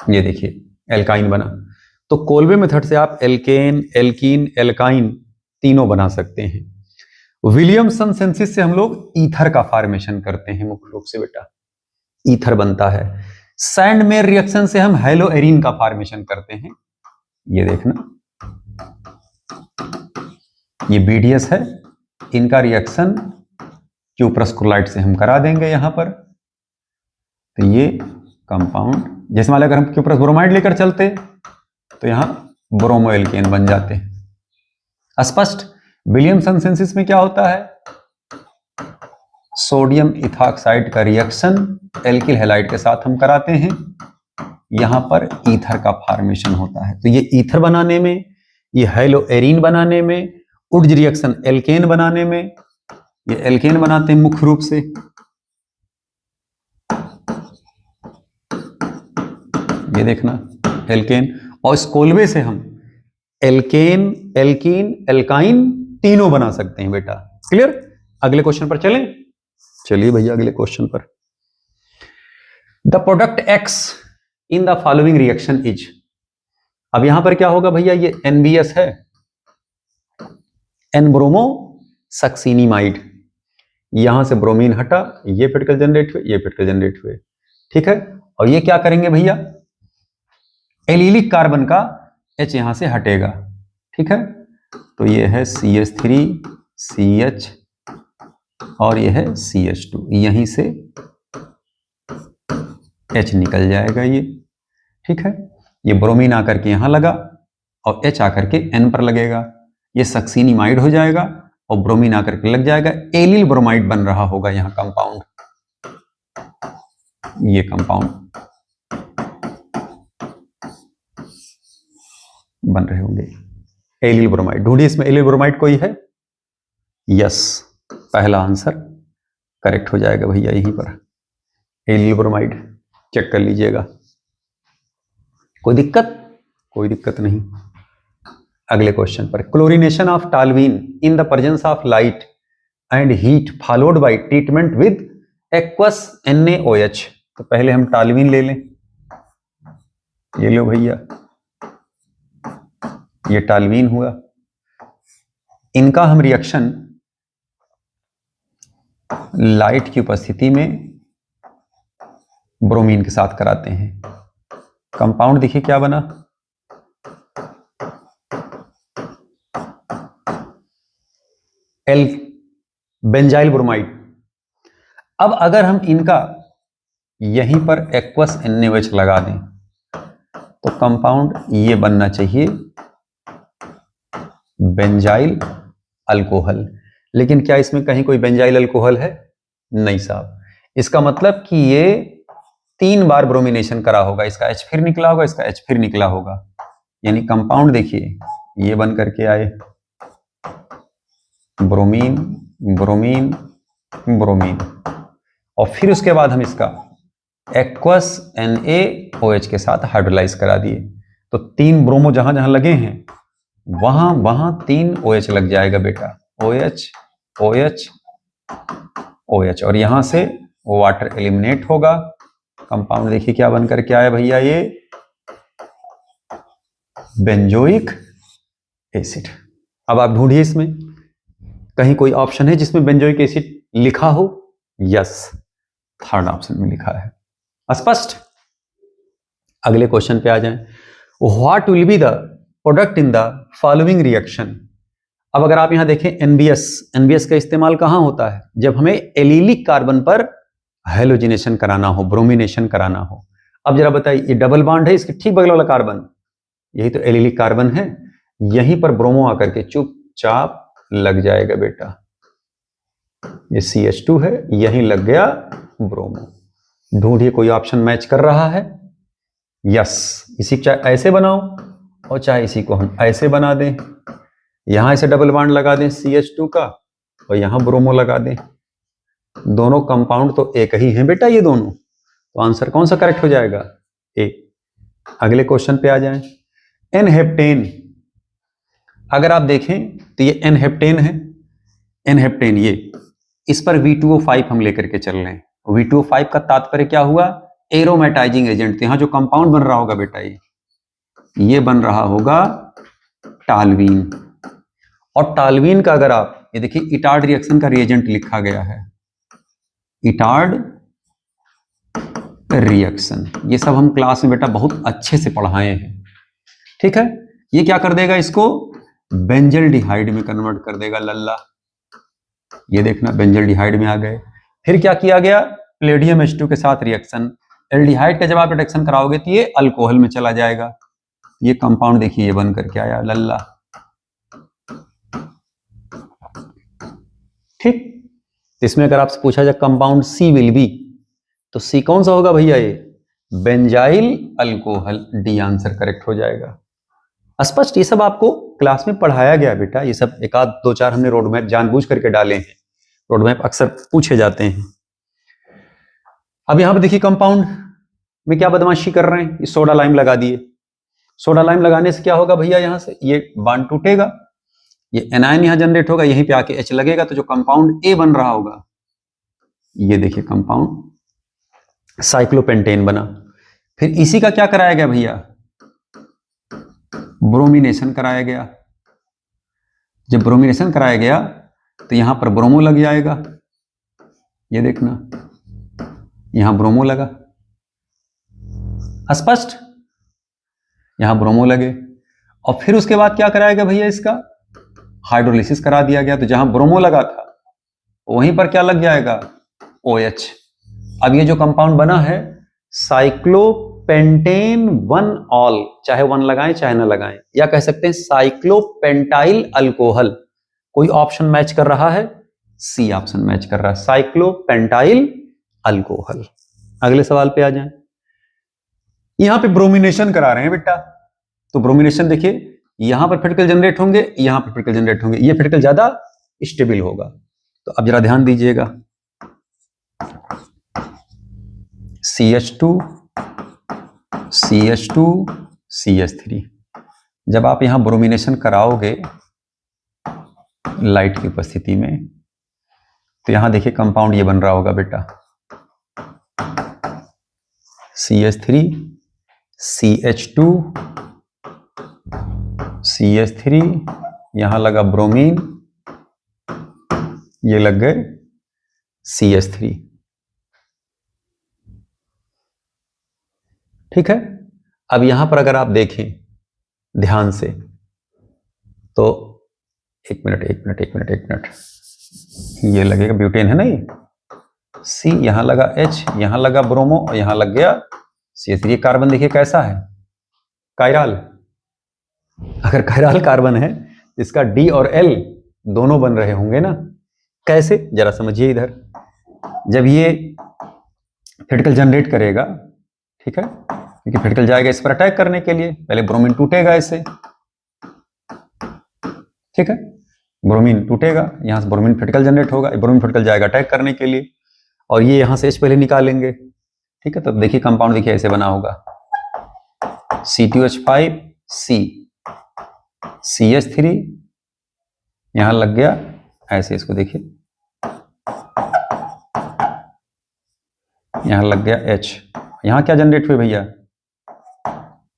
ये देखिए एल्काइन बना। तो कोल्बे मेथड से आप एल्केन, एल्कीन, एल्काइन तीनों बना सकते हैं। विलियमसन सिंथेसिस से हम लोग ईथर का फॉर्मेशन करते हैं, मुख्य रूप से बेटा ईथर बनता है। सैंडमेयर रिएक्शन से हम हेलोएरिन का फॉर्मेशन करते हैं, ये देखना, ये BDS है, इनका रिएक्शन क्यूप्रस क्लोराइड से हम करा देंगे यहां पर। तो ये कंपाउंड, जैसे मान लो अगर हम क्यूप्रस ब्रोमाइड लेकर चलते तो यहां ब्रोमो एल्केन बन जाते हैं। स्पष्ट। विलियमसन सिंथेसिस में क्या होता है, सोडियम इथॉक्साइड का रिएक्शन एल्किल हैलाइड के साथ हम कराते हैं, यहां पर ईथर का फॉर्मेशन होता है। तो ये ईथर बनाने में, ये हेलोएरिन बनाने में, उड्ज रिएक्शन एल्केन बनाने में, ये एल्केन बनाते हैं मुख्य रूप से। ये देखना एल्केन, और इस कोल्बे से हम एल्केन, एल्कीन, एल्काइन तीनों बना सकते हैं बेटा। क्लियर। अगले क्वेश्चन पर चलें, चलिए भैया अगले क्वेश्चन पर। The product X in the following reaction is, अब यहां पर क्या होगा भैया, ये NBS है, एन ब्रोमो सक्सिनिमाइड, यहां से ब्रोमीन हटा, ये पेटिकल जनरेट हुए, ये पेटिकल जनरेट हुए, ठीक है। और ये क्या करेंगे भैया, एलिलिक कार्बन का H यहां से हटेगा, ठीक है। तो ये है CH3 CH और ये है CH2, यहीं से H निकल जाएगा ये, ठीक है। ये ब्रोमीन आकर के यहां लगा और H आकर के N पर लगेगा, ये सक्सिनिमाइड हो जाएगा और ब्रोमीन आकर के लग जाएगा, एलिल ब्रोमाइड बन रहा होगा यहां कंपाउंड, ये कंपाउंड बन रहे होंगे, एलिल ब्रोमाइड। ढूंढिए इसमें एलिल ब्रोमाइड कोई है, यस, पहला आंसर करेक्ट हो जाएगा भैया यहीं पर, एलिल ब्रोमाइड। चेक कर लीजिएगा, कोई दिक्कत, कोई दिक्कत नहीं। अगले क्वेश्चन पर, chlorination of toluene in the presence of light and heat followed by treatment with aqueous NaOH। तो पहले हम टॉल्यूइन ले लें, ये लो भैया, ये टॉल्यूइन हुआ, इनका हम रिएक्शन लाइट की उपस्थिति में ब्रोमीन के साथ कराते हैं। कंपाउंड देखिए क्या बना, बेंजाइल ब्रोमाइड। अब अगर हम इनका यहीं पर एक्वस NaOH लगा दें तो कंपाउंड ये बनना चाहिए बेंजाइल अल्कोहल। लेकिन क्या इसमें कहीं कोई बेंजाइल अल्कोहल है, नहीं साहब। इसका मतलब कि ये 3 बार ब्रोमिनेशन करा होगा, इसका H फिर निकला होगा, इसका H फिर निकला होगा, यानी कंपाउंड देखिए ये बन करके आए, ब्रोमीन ब्रोमीन ब्रोमीन, और फिर उसके बाद हम इसका एक्वस NaOH के साथ हाइड्रोलाइज करा दिए। तो 3 ब्रोमो जहां जहां लगे हैं वहां 3 OH लग जाएगा बेटा, OH OH OH, और यहां से वाटर एलिमिनेट होगा। कंपाउंड देखिए क्या बनकर के आया भैया, ये बेंजोइक एसिड। अब आप ढूंढिए इसमें कहीं कोई ऑप्शन है जिसमें बेंजोइक एसिड लिखा हो। यस, थर्ड ऑप्शन में लिखा है। स्पष्ट। अगले क्वेश्चन पे आ जाएं। What will be the product in the following reaction. अब अगर आप यहां देखें एनबीएस का इस्तेमाल कहां होता है, जब हमें एलिलिक कार्बन पर हेलोजिनेशन कराना हो, ब्रोमिनेशन कराना हो। अब जरा बताइए, ये डबल बॉन्ड है, इसके ठीक बगल वाला कार्बन, यही तो एलिलिक कार्बन है, यहीं पर ब्रोमो आकर के चुपचाप लग जाएगा बेटा। ये CH2 है, यहीं लग गया ब्रोमो। ढूंढिए कोई ऑप्शन मैच कर रहा है। यस, इसी चाहे ऐसे बनाओ और चाहे इसी को हम ऐसे बना दें, यहां इसे डबल बॉन्ड लगा दें CH2 का और यहां ब्रोमो लगा दें। दोनों कंपाउंड तो एक ही हैं बेटा ये दोनों, तो आंसर कौन सा करेक्ट हो जाएगा? ए। अगले क्वेश्चन पे आ जाएं। एनहेप्टेन, अगर आप देखें तो ये एनहेप्टेन है। एनहेप्टेन ये, इस पर V2O5 हम लेकर के चल रहे हैं। V2O5 का तात्पर्य क्या हुआ? एरोमेटाइजिंग एजेंट। यहां जो कंपाउंड बन रहा होगा बेटा, ये बन रहा होगा टालवीन। और टालवीन का अगर आप ये देखिए, इटार्ड रिएक्शन का रिएजेंट लिखा गया है, इटार्ड रिएक्शन। ये सब हम क्लास में बेटा बहुत अच्छे से पढ़ाए हैं, ठीक है। ये क्या कर देगा, इसको बेंजल्डिहाइड में कन्वर्ट कर देगा लल्ला। ये देखना, बेंजल्डिहाइड में आ गए। फिर क्या किया गया, प्लेडियम H2 के साथ रिएक्शन। एल्डिहाइड का जब आप रिडक्शन कराओगे तो ये अल्कोहल में चला जाएगा। ये कंपाउंड देखिए ये बन करके आया लल्ला, ठीक। इसमें अगर आपसे पूछा जाए कंपाउंड C विल बी, तो C कौन सा होगा भैया? ये benzyl alcohol. D answer correct हो जाएगा। स्पष्ट। ये सब आपको क्लास में पढ़ाया गया बेटा, ये सब एक आध दो चार हमने रोड मैप जानबूझ करके डाले हैं। रोड मैप अक्सर पूछे जाते हैं। अब यहां पर देखिए कंपाउंड में क्या बदमाशी कर रहे हैं, ये सोडा लाइम लगा दिए। सोडा लाइम लगाने से क्या होगा भैया, यहां से ये बॉन्ड टूटेगा, ये एनायन यहां जनरेट होगा, यहीं पे आके H लगेगा, तो जो कंपाउंड A बन रहा होगा, ये देखिए कंपाउंड साइक्लोपेंटेन बना। फिर इसी का क्या कराया गया भैया, ब्रोमिनेशन कराया गया। जब ब्रोमिनेशन कराया गया तो यहां पर ब्रोमो लग जाएगा, ये देखना यहां ब्रोमो लगा। स्पष्ट, यहां ब्रोमो लगे। और फिर उसके बाद क्या कराया गया भैया, इसका हाइड्रोलिसिस करा दिया गया। तो जहां ब्रोमो लगा था वहीं पर क्या लग जाएगा, OH। अब ये जो कंपाउंड बना है साइक्लोपेंटेन 1 ऑल, चाहे 1 लगाएं चाहे ना लगाएं, या कह सकते हैं साइक्लोपेंटाइल अल्कोहल। कोई ऑप्शन मैच कर रहा है? C ऑप्शन मैच कर रहा है, साइक्लोपेंटाइल अल्कोहल। अगले सवाल पे आ जाएं। यहां पे ब्रोमिनेशन करा रहे हैं बेटा, तो ब्रोमिनेशन देखिए, यहां पर पार्टिकल जनरेट होंगे, यहां पर पार्टिकल जनरेट होंगे, ये पार्टिकल ज्यादा स्टेबल होगा। तो अब जरा ध्यान दीजिएगा, CH2 CH2 CH3। जब आप यहां ब्रोमिनेशन कराओगे लाइट की उपस्थिति में, तो यहां देखिए कंपाउंड ये बन रहा होगा बेटा, CH3 CH2 CH3, यहां लगा ब्रोमीन, ये लग गए CH3, ठीक है। अब यहां पर अगर आप देखें ध्यान से, तो एक मिनट, ये लगेगा ब्यूटेन है ना, ये C, यहां लगा H, यहां लगा ब्रोमो और यहां लग गया CH3। ये कार्बन देखिए कैसा है, कायरल। अगर कायरल कार्बन है तो इसका D और L दोनों बन रहे होंगे ना। कैसे, जरा समझिए इधर। जब ये पार्टिकल जनरेट करेगा, ठीक है, क्योंकि पार्टिकल जाएगा इस पर अटैक करने के लिए, पहले ब्रोमीन टूटेगा इससे, ठीक है, ब्रोमीन टूटेगा, यहां से ब्रोमीन पार्टिकल जनरेट होगा, ब्रोमीन पार्टिकल जाएगा अटैक करने के लिए, और ये यहां से H पहले निकालेंगे, ठीक है। तो देखिए कंपाउंड देखिए ऐसे बना होगा, C2H5 C CH3, यहां लग गया ऐसे, इसको देखिए यहां लग गया H, यहां क्या जनरेट हुए भैया,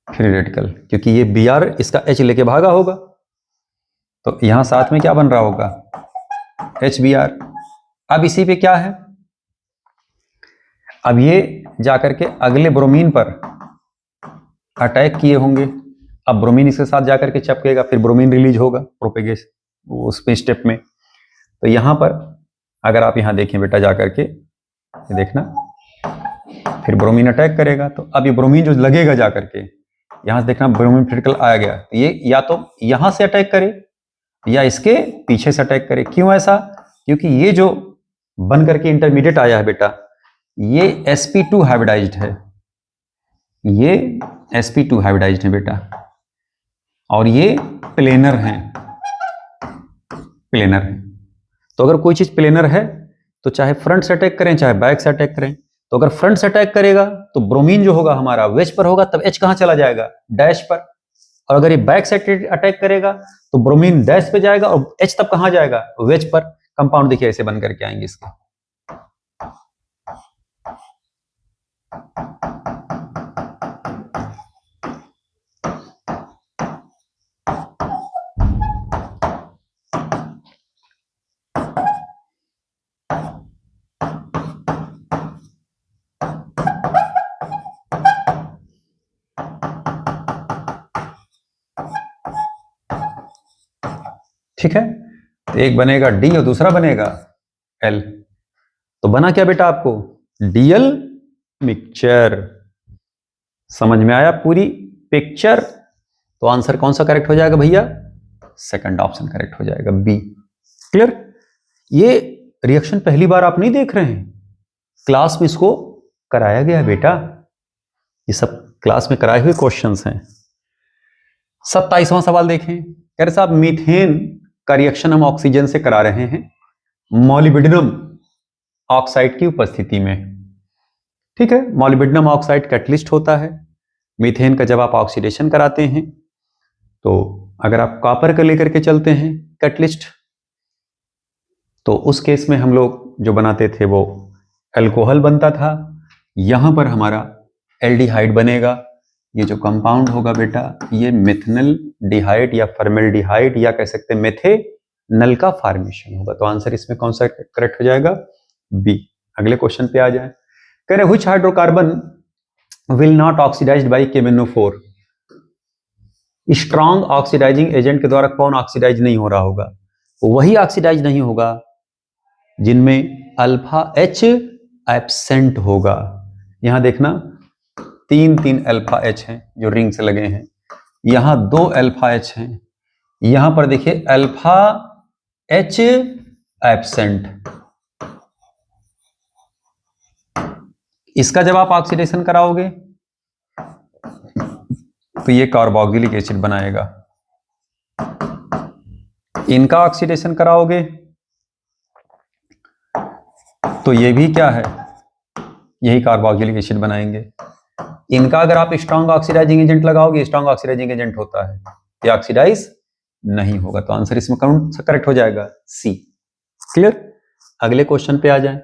फ्री रेडिकल, क्योंकि ये Br इसका H लेके भागा होगा, तो यहां साथ में क्या बन रहा होगा, HBr। अब इसी पे क्या है, अब ये जाकर के अगले ब्रोमीन पर अटैक किए होंगे, अब ब्रोमीन इसके साथ जाकर के चिपकेगा, फिर ब्रोमीन रिलीज होगा प्रोपेगेशन उस पे स्टेप में। तो यहां पर अगर आप यहां देखें बेटा जाकर के देखना, फिर ब्रोमीन अटैक करेगा, तो अब ये ब्रोमीन जो लगेगा जाकर के यहां से देखना, ब्रोमीन क्रिटिकल आ गया, तो ये या तो यहां से अटैक करे या इसके पीछे से अटैक करे। क्यों ऐसा, क्योंकि ये जो बन करके इंटरमीडिएट आया है बेटा, ये sp2 हाइब्रिडाइज्ड है, ये sp2 हाइब्रिडाइज्ड है बेटा, और ये प्लेनर है, प्लेनर है। तो अगर कोई चीज प्लेनर है तो चाहे फ्रंट से अटैक करें चाहे बैक से अटैक करें, तो अगर फ्रंट से अटैक करेगा तो ब्रोमीन जो होगा हमारा वेज पर होगा, तब H कहां चला जाएगा, डैश पर। और अगर ये बैक से अटैक करेगा तो ब्रोमीन डैश पे जाएगा और H तब कहां जाएगा, वेज पर। कंपाउंड देखिए ऐसे बन करके आएंगे इसके। ठीक है, तो एक बनेगा D और दूसरा बनेगा L। तो बना क्या बेटा आपको, डीएल मिक्सचर। समझ में आया पूरी पिक्चर। तो आंसर कौन सा करेक्ट हो जाएगा भैया, सेकंड ऑप्शन करेक्ट हो जाएगा, बी। क्लियर। ये रिएक्शन पहली बार आप नहीं देख रहे हैं, क्लास में इसको कराया गया बेटा, ये सब क्लास में कराए हुए क्वेश्चंस हैं। 27वां सवाल देखें, कह रहे साहब मीथेन का रिएक्शन हम ऑक्सीजन से करा रहे हैं मॉलिब्डेनम ऑक्साइड की उपस्थिति में। ठीक है, मॉलिब्डेनम ऑक्साइड कैटलिस्ट होता है। मीथेन का जब आप ऑक्सीडेशन कराते हैं तो अगर आप कॉपर का लेकर के चलते हैं कैटलिस्ट, तो उस केस में हम लोग जो बनाते थे वो अल्कोहल बनता था। यहां पर हमारा एल्डिहाइड बनेगा। ये जो कंपाउंड होगा बेटा ये मिथनल डिहाइड या फॉर्मेल्डिहाइड या कह सकते हैं मेथेनल का फॉर्मेशन होगा। तो आंसर इसमें कौन सा करेक्ट हो जाएगा, बी। अगले क्वेश्चन पे आ जाए, कह रहे which hydrocarbon will not oxidized by KMnO4। Strong oxidizing agent के द्वारा कौन ऑक्सीडाइज नहीं हो रहा होगा, वही ऑक्सीडाइज नहीं होगा जिनमें अल्फा H एब्सेंट होगा। यहां देखना 3 अल्फा H हैं जो रिंग से लगे हैं, यहां 2 अल्फा H हैं, यहां पर देखिए अल्फा H एब्सेंट। इसका जब आप ऑक्सीडेशन कराओगे तो ये कार्बोक्सिलिक एसिड बनाएगा, इनका ऑक्सीडेशन कराओगे तो ये भी क्या है, यही कार्बोक्सिलिक एसिड बनाएंगे। इनका अगर आप स्ट्रॉन्ग ऑक्सीडाइजिंग एजेंट लगाओगे, स्ट्रॉन्ग ऑक्सीडाइजिंग एजेंट होता है, ये ऑक्सीडाइज नहीं होगा। तो आंसर इसमें कौन सा करेक्ट हो जाएगा, सी। क्लियर। अगले क्वेश्चन पे आ जाए।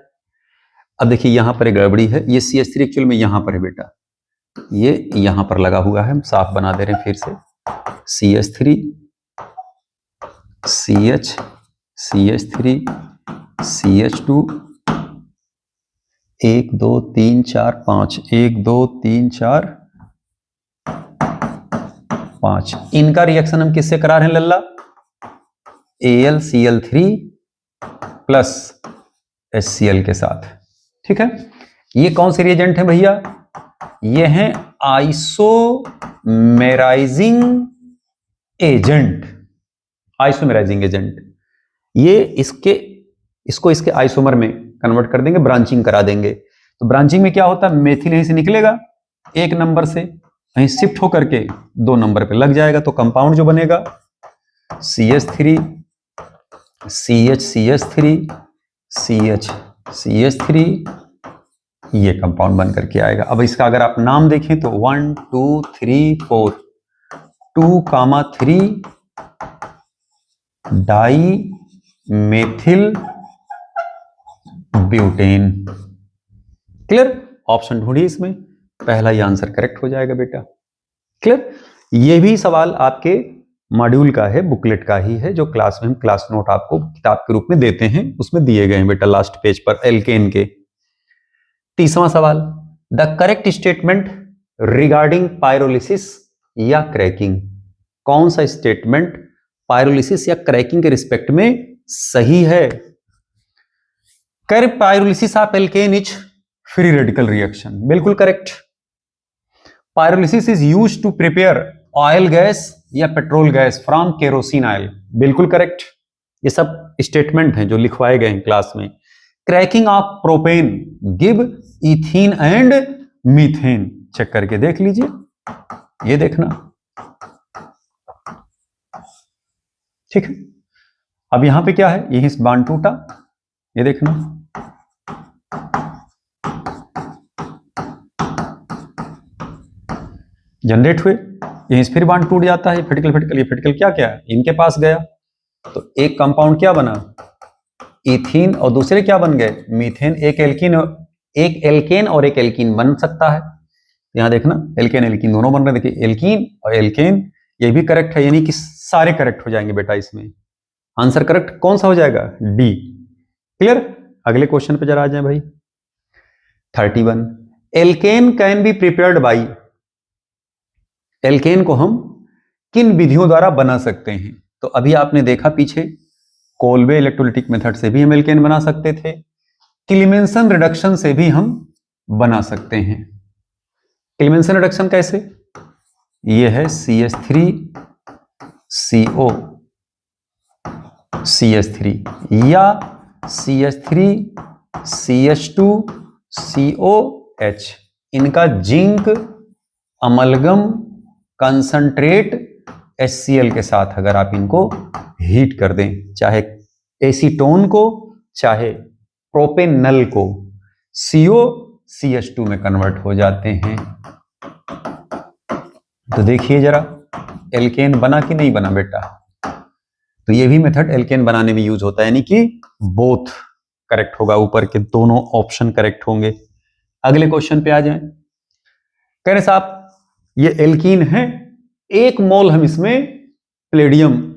अब देखिए यहां पर एक गड़बड़ी है, ये CH3 एक्चुअल में यहां पर है बेटा, ये यहां पर लगा हुआ है, हम साफ बना दे रहे हैं फिर से। CH3 CH CH3 CH2 1 2 3 4 5 1 2 3 4 5। इनका रिएक्शन हम किससे करा रहे हैं लल्ला, AlCl3 प्लस HCl के साथ। ठीक है, ये कौन से रिएजेंट है भैया, ये हैं आइसोमेराइजिंग एजेंट। आइसोमेराइजिंग एजेंट ये इसको इसके आइसोमर में कन्वर्ट कर देंगे, ब्रांचिंग करा देंगे। तो ब्रांचिंग में क्या होता है, मेथिल यहीं से निकलेगा 1 नंबर से, वहीं शिफ्ट होकर के 2 नंबर पे लग जाएगा। तो कंपाउंड जो बनेगा CH3 CH CH3 ये कंपाउंड बन करके आएगा। अब इसका अगर आप नाम देखें तो 1 2 3 4 2,3 di methyl butane. Clear. Option ढूंढिए इसमें, पहला ही आंसर करेक्ट हो जाएगा बेटा। क्लियर? ये भी सवाल आपके मॉड्यूल का है, बुकलेट का ही है, जो क्लास में हम क्लास नोट आपको किताब के रूप में देते हैं, उसमें दिए गए हैं बेटा लास्ट पेज पर एल्केन के। तीसवां सवाल, the correct statement regarding pyrolysis या क्रैकिंग। कौन सा स्टेटमेंट पायरोलिसिस या क्रैकिंग के रिस्पेक्ट में सही है? कर pyrolysis of alkane is free radical reaction, बिल्कुल correct. Pyrolysis is used to prepare oil gas या petrol gas from kerosene oil, बिल्कुल करेक्ट। ये सब स्टेटमेंट हैं जो लिखवाए गए हैं क्लास में। Cracking of propane give ethene and methane, check करके देख लीजिए, ये देखना, ठीक है। अब यहां पे क्या है, यही बांड टूटा, ये देखना, जनरेट हुए, यहीं से फिर बांड टूट जाता है, फिटिकल फिटिकल, ये फिटिकल क्या क्या है, इनके पास गया, तो एक कंपाउंड क्या बना, इथीन, और दूसरे क्या बन गए, मीथेन। एक एल्केन और एक एल्कीन बन सकता है, यहां देखना एल्केन एल्कीन दोनों बन रहे हैं, देखिए एल्कीन और एल्केन, ये भी करेक्ट है, यानी कि सारे करेक्ट हो जाएंगे बेटा इसमें। आंसर करेक्ट कौन सा हो जाएगा, डी। क्लियर? अगले क्वेश्चन पे जरा आ जाए भाई। 31, alkane can be prepared by, alkane को हम किन विधियों द्वारा बना सकते हैं? तो अभी आपने देखा पीछे, कोल्बे इलेक्ट्रोलिटिक मेथड से भी हम एल्केन बना सकते थे, क्लीमेंसन रिडक्शन से भी हम बना सकते हैं। क्लीमेंसन रिडक्शन कैसे, ये है CH3CO CH3 या CH3CH2COH, इनका जिंक अमलगम कंसंट्रेट HCl के साथ अगर आप इनको हीट कर दें, चाहे एसीटोन को चाहे प्रोपेनल को, COCH2 में कन्वर्ट हो जाते हैं। तो देखिए जरा, एल्केन बना कि नहीं बना बेटा? तो ये भी मेथड एल्केन बनाने में यूज होता है, यानी कि बोथ करेक्ट होगा, ऊपर के दोनों ऑप्शन करेक्ट होंगे। अगले क्वेश्चन पे आ जाएं। कह रहे साहब ये एल्कीन है, 1 मोल हम इसमें प्लेडियम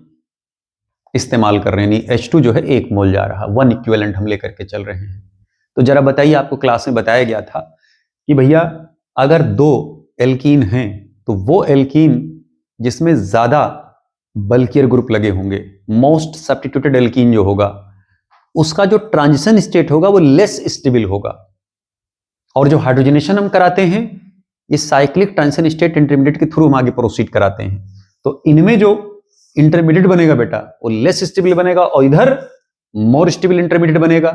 इस्तेमाल कर रहे हैं, यानी H2 जो है 1 मोल जा रहा, 1 इक्विवेलेंट हम लेकर के चल रहे हैं। तो जरा बताइए, आपको क्लास में बताया गया था कि भैया अगर 2 एल्कीन हैं तो वो एल्कीन जिसमें ज्यादा बल्कियर ग्रुप लगे होंगे, मोस्ट सब्स्टिट्यूटेड एल्कीन जो होगा, उसका जो ट्रांजिशन स्टेट होगा वो लेस स्टेबल होगा, और जो हाइड्रोजनेशन हम कराते हैं ये साइक्लिक ट्रांजिशन स्टेट इंटरमीडिएट के थ्रू हम आगे प्रोसीड कराते हैं। तो इनमें जो इंटरमीडिएट बनेगा बेटा वो लेस स्टेबल बनेगा, और इधर मोर स्टेबल इंटरमीडिएट बनेगा।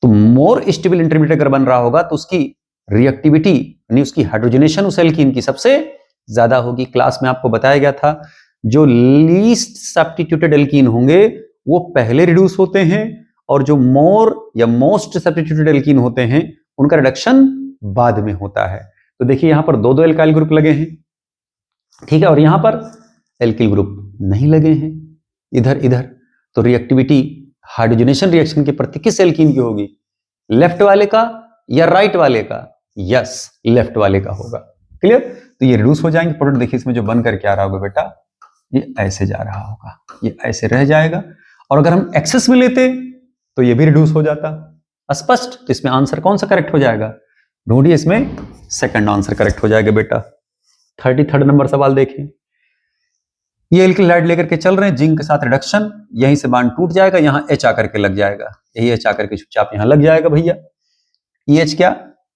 तो मोर स्टेबल इंटरमीडिएट अगर बन रहा होगा तो उसकी रिएक्टिविटी यानी उसकी हाइड्रोजनेशन उस एल्कीन की सबसे ज्यादा होगी। क्लास में आपको बताया गया था जो लीस्ट सब्स्टिट्यूटेड एल्कीन होंगे वो पहले रिड्यूस होते हैं, और जो मोर या मोस्ट सब्स्टिट्यूटेड एल्कीन होते हैं उनका रिडक्शन बाद में होता है। तो देखिए यहां पर 2 एल्काइल ग्रुप लगे हैं, ठीक है, और यहां पर एल्किल ग्रुप नहीं लगे हैं इधर इधर। तो रिएक्टिविटी हाइड्रोजनेशन रिएक्शन के प्रति किस एल्कीन की होगी, लेफ्ट वाले का या राइट वाले का? यस, लेफ्ट वाले का होगा। क्लियर? तो ये रिड्यूस हो जाएंगे प्रोडक्ट। देखिए इसमें जो बन करके आ रहा होगा बेटा, ये ऐसे जा रहा होगा, ये ऐसे रह जाएगा, और अगर हम एक्सेस में लेते तो ये भी रिड्यूस हो जाता। स्पष्ट? तो इसमें आंसर कौन सा करेक्ट हो जाएगा, ढूंढिए, इसमें सेकंड आंसर करेक्ट हो जाएगा बेटा। 33 नंबर सवाल देखें। ये एल्किल हाइड लेकर के चल रहे हैं, जिंक के साथ रिडक्शन, यहीं से बांड टूट जाएगा, यहां H आकर के लग जाएगा, यही H आकर के चुपचाप यहां लग जाएगा भैया। ये H क्या,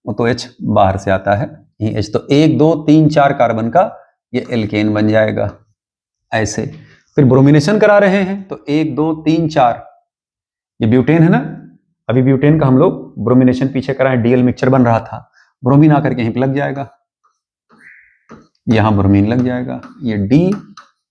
वो तो H बाहर से आता है, यही H, तो 1 2 3 4 कार्बन का ये एल्केन बन जाएगा ऐसे। फिर ब्रोमिनेशन करा रहे हैं तो 1 2 3 4, ये ब्यूटेन है ना, अभी ब्यूटेन का हम लोग ब्रोमिनेशन पीछे कराएं, डीएल मिक्सचर बन रहा था, ब्रोमीन आकर के यहीं पे लग जाएगा, यहां ब्रोमीन लग जाएगा, ये डी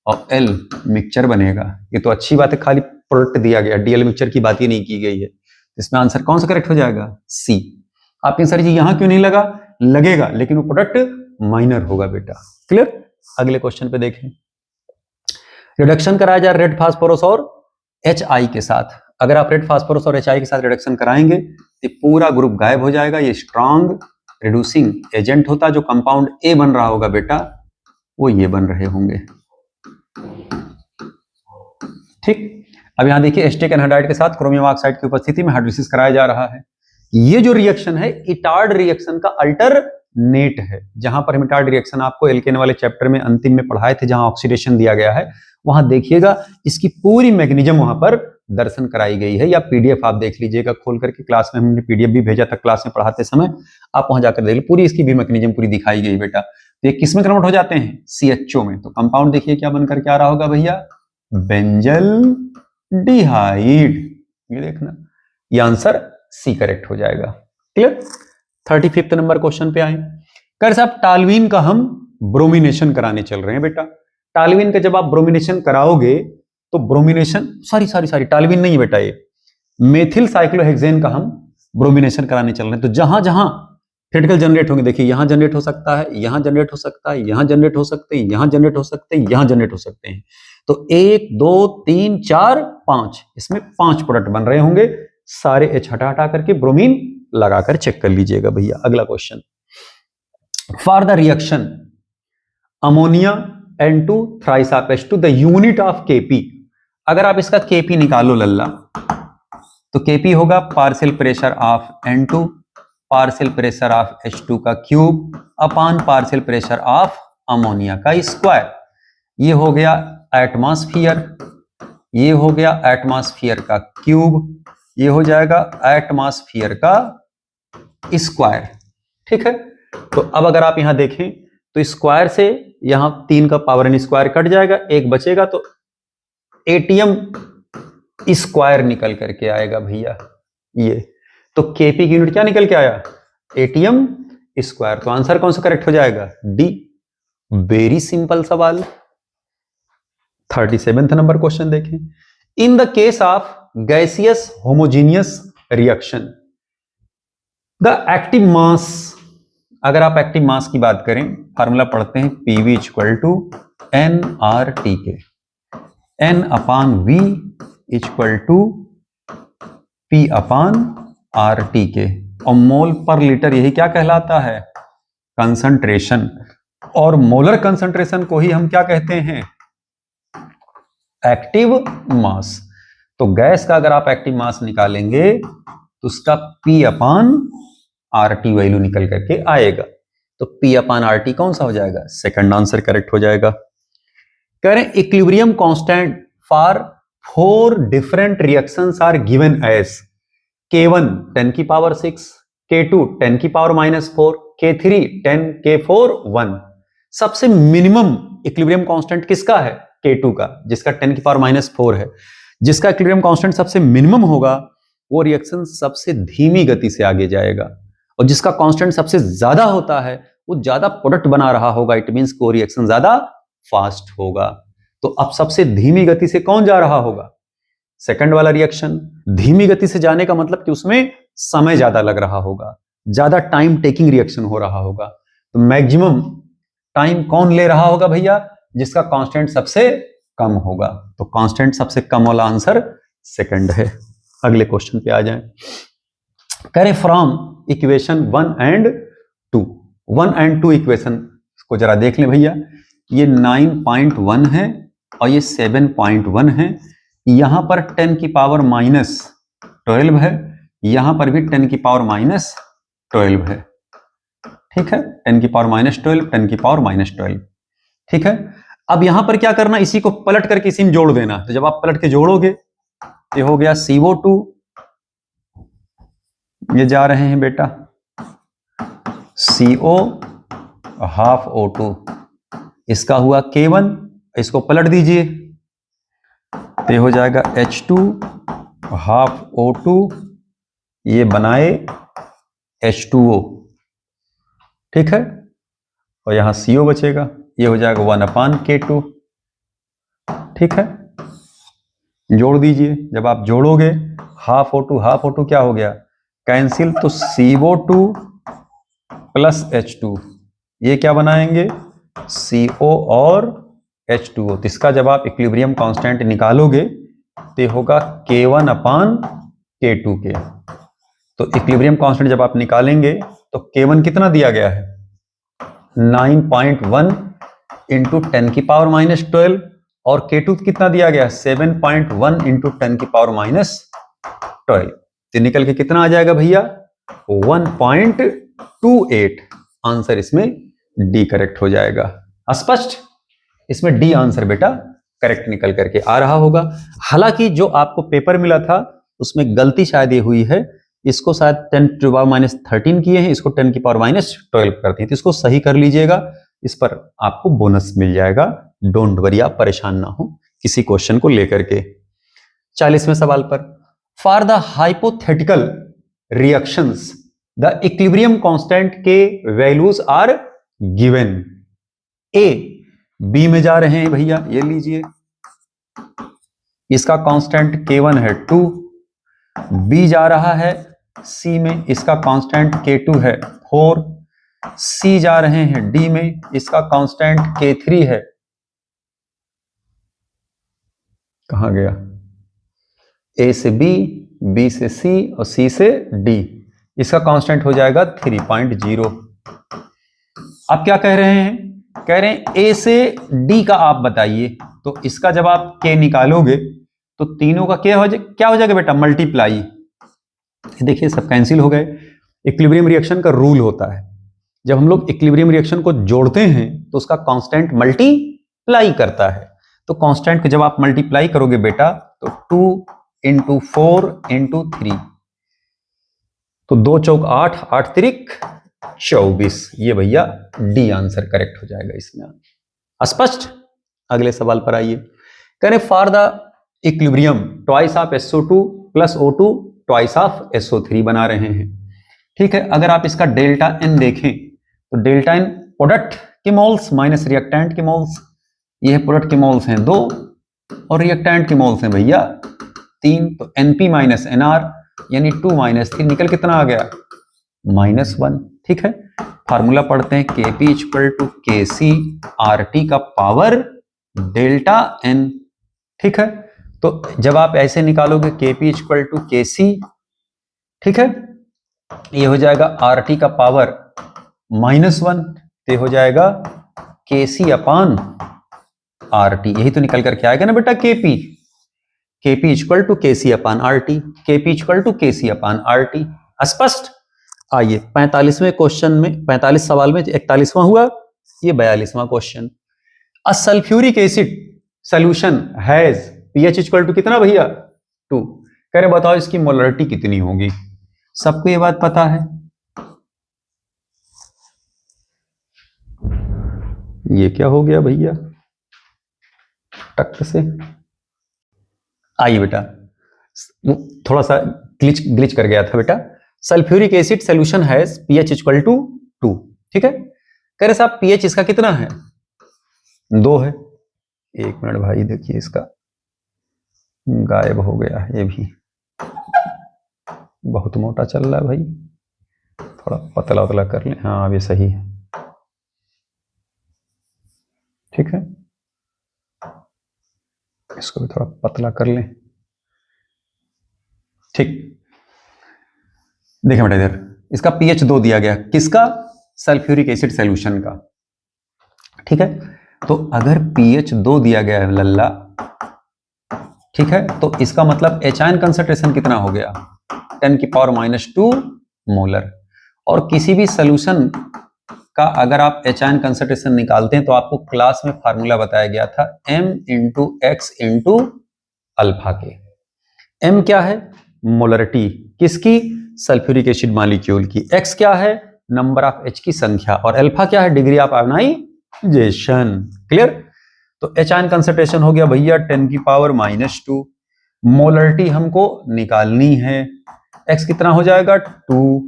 और एल मिक्सचर बनेगा। ये तो अच्छी बात है, खाली प्रोडक्ट दिया गया, डीएल मिक्सचर की बात ही नहीं की गई है। इसमें आंसर कौन सा करेक्ट हो जाएगा, सी। आपके सर जी यहां क्यों नहीं लगा, लगेगा लेकिन वो प्रोडक्ट माइनर होगा बेटा। क्लियर? अगले क्वेश्चन पे देखें। रिडक्शन कराया जाए रेड फास्फोरस और HI के साथ, अगर आप रेड फास्फोरस और HI के साथ रिडक्शन कराएंगे तो पूरा ग्रुप गायब हो जाएगा। ये स्ट्रॉन्ग रिड्यूसिंग एजेंट होता, जो कंपाउंड ए बन रहा होगा बेटा वो ये बन रहे होंगे। ठीक, अब यहां देखिए एस्टिक एनहाइड्राइड के साथ क्रोमियम ऑक्साइड की उपस्थिति में हाइड्रोलिसिस कराया जा रहा है। ये जो रिएक्शन है इटार्ड रिएक्शन का अल्टरनेट है। जहां पर हम इटार्ड रिएक्शन आपको एल्केन वाले चैप्टर में अंतिम में पढ़ाए थे, जहां ऑक्सीडेशन दिया गया है, वहां देखिएगा इसकी पूरी मैकेनिज्म वहां पर दर्शन कराई गई है, या पीडीएफ आप देख लीजिएगा खोल करके। क्लास में हमने पीडीएफ भी भेजा था क्लास में पढ़ाते समय, आप वहां जाकर देख लीजिए, पूरी इसकी भी मैकेनिज्म पूरी दिखाई गई बेटा। तो ये किस में कन्वर्ट हो जाते हैं? CHO में। तो कंपाउंड देखिए क्या बनकर के आ रहा होगा भैया, बेंजल डिहाइड। ये देखना, ये आंसर सी करेक्ट हो जाएगा। क्लियर। 35 नंबर क्वेश्चन पे आए। कर साहब टालवीन का हम ब्रोमिनेशन कराने चल रहे हैं बेटा। टालवीन का जब आप ब्रोमिनेशन कराओगे तो ब्रोमिनेशन सारी टालवीन नहीं है बेटा, ये मेथिल साइक्लोहेक्सेन का हम ब्रोमिनेशन कराने चल रहे हैं। तो जहां जहां क्रिटिकल जनरेट होंगे, देखिए यहां जनरेट हो सकता है, यहां जनरेट हो सकता है, यहां जनरेट हो सकते हैं, यहां जनरेट हो सकते हैं, यहां जनरेट हो सकते हैं। तो 1 2 3 4 5, इसमें 5 प्रोडक्ट बन रहे होंगे। सारे H हटा हटा करके ब्रोमीन लगाकर चेक कर लीजिएगा भैया। अगला question, for the reaction ammonia N2 थ्राइसाप H2 the unit of Kp। अगर आप इसका Kp निकालो लल्ला, तो Kp होगा partial pressure of N2 partial pressure of H2 का cube upon partial pressure of ammonia का स्क्वायर। ये हो गया एटमॉस्फियर, ये हो गया एटमॉस्फियर का क्यूब, ये हो जाएगा एटमॉस्फियर का स्क्वायर। ठीक है। तो अब अगर आप यहां देखें तो स्क्वायर से यहां 3 का पावर n स्क्वायर कट जाएगा, 1 बचेगा, तो एटीएम स्क्वायर निकल करके आएगा भैया ये। तो Kp की यूनिट क्या निकल के आया? ATM square. तो आंसर कौन सा करेक्ट हो जाएगा? डी। वेरी सिंपल सवाल। 37 नंबर क्वेश्चन देखें। In the case of gaseous homogeneous reaction the active mass, अगर आप एक्टिव मास की बात करें, फार्मूला पढ़ते हैं PV equal to nRT, N upon V equal to P upon RT, और मोल पर लीटर यही क्या कहलाता है? कंसंट्रेशन। और मोलर कंसंट्रेशन को ही हम क्या कहते हैं? Active mass. तो गैस का अगर आप एक्टिव मास निकालेंगे तो उसका P अपान RT वैल्यू निकल करके आएगा। तो P अपान RT कौन सा हो जाएगा? सेकंड आंसर करेक्ट हो जाएगा। कह रहे हैं equilibrium constant for 4 different reactions are given as K1 10 की पावर 6, K2 10 की पावर -4, K3 10, K4 1। सबसे मिनिमम इक्विलिब्रियम कांस्टेंट किसका है? K2 का, जिसका 10 की पावर -4 है। जिसका इक्विलिब्रियम कांस्टेंट सबसे मिनिमम होगा वो रिएक्शन सबसे धीमी गति से आगे जाएगा, और जिसका कांस्टेंट सबसे ज्यादा होता है वो ज्यादा प्रोडक्ट बना रहा होगा। इट मींस को रिएक्शन ज्यादा फास्ट होगा। तो अब सबसे धीमी गति से कौन जा रहा होगा? सेकंड वाला रिएक्शन। धीमी गति से जाने का मतलब कि उसमें समय ज्यादा लग रहा होगा, ज्यादा टाइम टेकिंग रिएक्शन हो रहा होगा। तो मैक्सिमम टाइम कौन ले रहा होगा भैया? जिसका कांस्टेंट सबसे कम होगा। तो कांस्टेंट सबसे कम वाला आंसर सेकंड है। अगले क्वेश्चन पे आ जाएं। करें from equation 1 and 2, 1 and 2 equation को जरा देख लें भैया। ये 9.1 है और ये 7.1 है। यहां पर 10 की पावर -12 है, यहां पर भी 10 की पावर -12 है। ठीक है, 10 की पावर -12, 10 की पावर -12। ठीक है। अब यहां पर क्या करना, इसी को पलट करके इसी में जोड़ देना। तो जब आप पलट के जोड़ोगे, ये हो गया CO2, ये जा रहे हैं बेटा CO हाफ O2, इसका हुआ K1, इसको पलट दीजिए तो ये हो जाएगा H2 हाफ O2, ये बनाए H2O। ठीक है, और यहां CO बचेगा, ये हो जाएगा 1/K2। ठीक है, जोड़ दीजिए। जब आप जोड़ोगे हाफ O2 क्या हो गया? कैंसिल। तो CO2 प्लस H2, ये क्या बनाएंगे? CO और H2O। तो इसका जब आप इक्विलिब्रियम कांस्टेंट निकालोगे ते होगा K1 अपान K2 के। तो इक्विलिब्रियम कांस्टेंट जब आप निकालेंगे तो K1 कितना दिया गया है 9.1 इंटू 10 की पावर माइनस 12 और K2 कितना दिया गया 7.1 इंटू 10 की पावर माइनस 12। तो निकल के कितना आ जाएगा भैया 1.28। आंसर इसमें डी करेक्ट हो जाएगा। स्पष्ट, इसमें डी आंसर बेटा करेक्ट निकल करके आ रहा होगा। हालांकि जो आपको पेपर मिला था उसमें गलती शायद ये हुई है, इसको शायद 10 टू पावर माइनस 13 किए हैं, इसको 10 की पावर माइनस 12 करते हैं। तो इसको सही कर लीजिएगा, इस पर आपको बोनस मिल जाएगा। डोंट वरी, आप परेशान ना हो किसी क्वेश्चन को लेकर के। 40वें सवाल पर, for the hypothetical reactions the equilibrium constant के values are given. A B में जा रहे हैं भैया, ये लीजिए, इसका कांस्टेंट K1 है 2, बी जा रहा है सी में, इसका कांस्टेंट K2 है 4, सी जा रहे हैं डी में, इसका कांस्टेंट K3 है, कहां गया, ए से बी, बी से सी और सी से डी, इसका कांस्टेंट हो जाएगा 3.0। अब क्या कह रहे हैं, कह रहे हैं ए से डी का आप बताइए। तो इसका जब आप K निकालोगे तो तीनों का क्या हो जाएगा बेटा मल्टीप्लाई। देखिए सब कैंसिल हो गए। इक्विलिब्रियम रिएक्शन का रूल होता है, जब हम लोग इक्विलिब्रियम रिएक्शन को जोड़ते हैं तो उसका कांस्टेंट मल्टीप्लाई करता है। तो कांस्टेंट को जब आप मल्टीप्लाई करोगे बेटा तो 2 इंटू 4 इंटू 3, तो 2 चौक 8, 8 तिरिक 24। ये भैया डी आंसर करेक्ट हो जाएगा इसमें। स्पष्ट। अगले सवाल पर आइए, कह रहे for the equilibrium twice of SO2 plus O2 twice of SO3 बना रहे हैं। ठीक है, अगर आप इसका डेल्टा एन देखें तो डेल्टा एन प्रोडक्ट के मोल्स माइनस रिएक्टेंट के मोल्स, ये प्रोडक्ट के मोल्स हैं 2 और रिएक्टेंट के मोल्स हैं भैया 3। तो NP माइनस NR यानी 2 माइनस 3 निकल कितना आ गया -1। ठीक है, फार्मूला पढ़ते हैं, Kp equal to KC RT का पावर डेल्टा N। ठीक है, तो जब आप ऐसे निकालोगे Kp इक्वल टू KC, ठीक है, ये हो जाएगा RT का पावर -1, ये हो जाएगा KC अपान RT। यही तो निकल करके आएगा ना बेटा Kp equal to KC upon RT, Kp equal to KC upon RT। स्पष्ट। आइए 45वें क्वेश्चन में, 45 सवाल में 41वां हुआ, ये 42वां question. A sulphuric acid solution has pH equal to कितना भैया 2। कह रहे बताओ इसकी मोलरिटी कितनी होगी। सबको ये बात पता है, ये क्या हो गया भैया टक से। आइए बेटा, थोड़ा सा ग्लिच कर गया था बेटा। Sulphuric acid solution has pH equal to 2। ठीक है, कह रहे साहब pH इसका कितना है 2 है। एक मिनट भाई, देखिए इसका गायब हो गया है, ये भी बहुत मोटा चल रहा है भाई, थोड़ा पतला उतला कर लें। हाँ अब ये सही है। ठीक है, इसको भी थोड़ा पतला कर लें। ठीक, देखें बेटा इधर, इसका pH 2 दिया गया, किसका सल्फ्यूरिक एसिड सॉल्यूशन का। ठीक है, तो अगर pH 2 दिया गया है लल्ला, ठीक है, तो इसका मतलब H आयन कंसंट्रेशन कितना हो गया 10 की पावर -2 मोलर। और किसी भी सॉल्यूशन का अगर आप H आयन कंसंट्रेशन निकालते हैं तो आपको क्लास में फार्मूला बताया गया था M into x into alpha के। M क्या है मोलरिटी किसकी सल्फ्यूरिक एसिड मॉलिक्यूल की, X क्या है नंबर ऑफ H की संख्या, और अल्फा क्या है डिग्री ऑफ आयोनाइजेशन। क्लियर। तो H आयन कंसंट्रेशन हो गया भैया 10 की पावर -2, मोलरिटी हमको निकालनी है, X कितना हो जाएगा 2,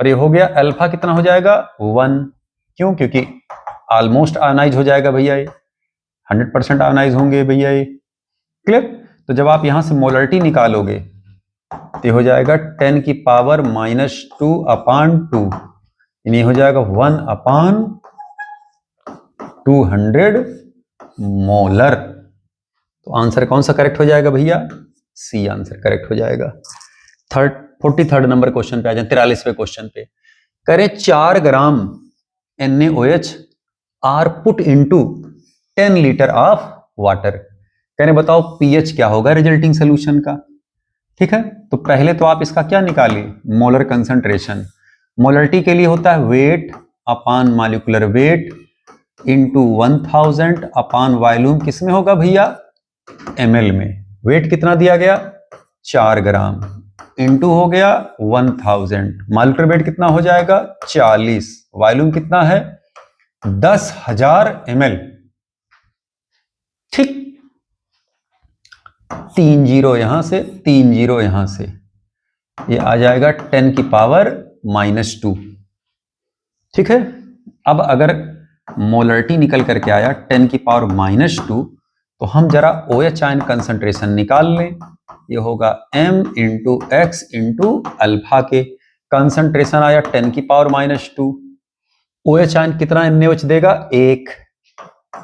और ये हो गया अल्फा कितना हो जाएगा 1। क्यों, क्योंकि ऑलमोस्ट आयोनाइज हो जाएगा भैया, ये 100% आयोनाइज होंगे भैया ये। क्लियर। तो जब आप यहां से मोलरिटी निकालोगे तो हो जाएगा 10 की पावर -2 अपान 2, यानी हो जाएगा 1 अपान 200 मोलर। तो आंसर कौन सा करेक्ट हो जाएगा भैया? सी आंसर करेक्ट हो जाएगा। 43rd नंबर क्वेश्चन पे आ जाए, 43वें क्वेश्चन पे। करें 4 gram NaOH are put into 10 litre of water. करें बताओ पीएच क्या होगा रिजल्टिंग सोल्यूशन का। ठीक है, तो पहले तो आप इसका क्या निकालिए, मोलर कंसंट्रेशन। मोलरिटी के लिए होता है weight upon molecular weight into 1000 upon volume, किसमें होगा भैया? ml में। वेट कितना दिया गया? 4 ग्राम इंटू हो गया 1000, मॉलिक्यूलर वेट कितना हो जाएगा? 40, वॉल्यूम कितना है? 10,000 ml। ठीक, 3 जीरो यहां से, 3 जीरो यहां से, ये आ जाएगा 10 की पावर -2। ठीक है, अब अगर मोलरिटी निकल करके आया 10 की पावर -2, तो हम जरा OH आयन कंसंट्रेशन निकाल लें। ये होगा m into x into alpha के, कंसंट्रेशन आया 10 की पावर -2। OH आयन कितना NaOH देगा? 1,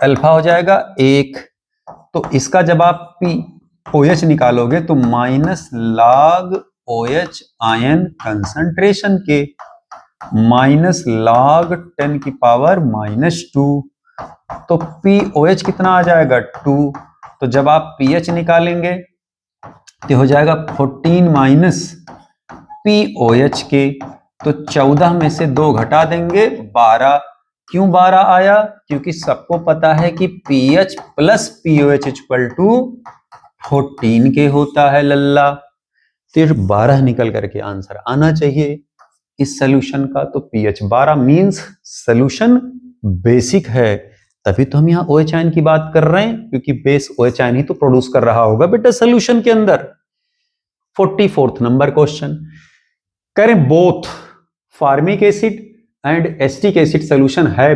अल्फा हो जाएगा 1। तो इसका जब आप OH निकालोगे तो minus log OH ion concentration के, माइनस log 10 की पावर -2, तो POH कितना आ जाएगा? 2। तो जब आप pH निकालेंगे तो हो जाएगा 14 माइनस POH के, तो 14 में से 2 घटा देंगे 12। क्यों 12 आया? क्योंकि सबको पता है कि pH plus POH equal to 14 के होता है लल्ला। फिर 12 निकल करके आंसर आना चाहिए इस सोल्यूशन का। तो pH 12 मींस सोल्यूशन बेसिक है, तभी तो हम यहाँ OH आयन की बात कर रहे हैं, क्योंकि बेस OH आयन ही तो प्रोड्यूस कर रहा होगा बेटा सोल्यूशन के अंदर। 44th number question. करें both formic acid and acetic acid solution है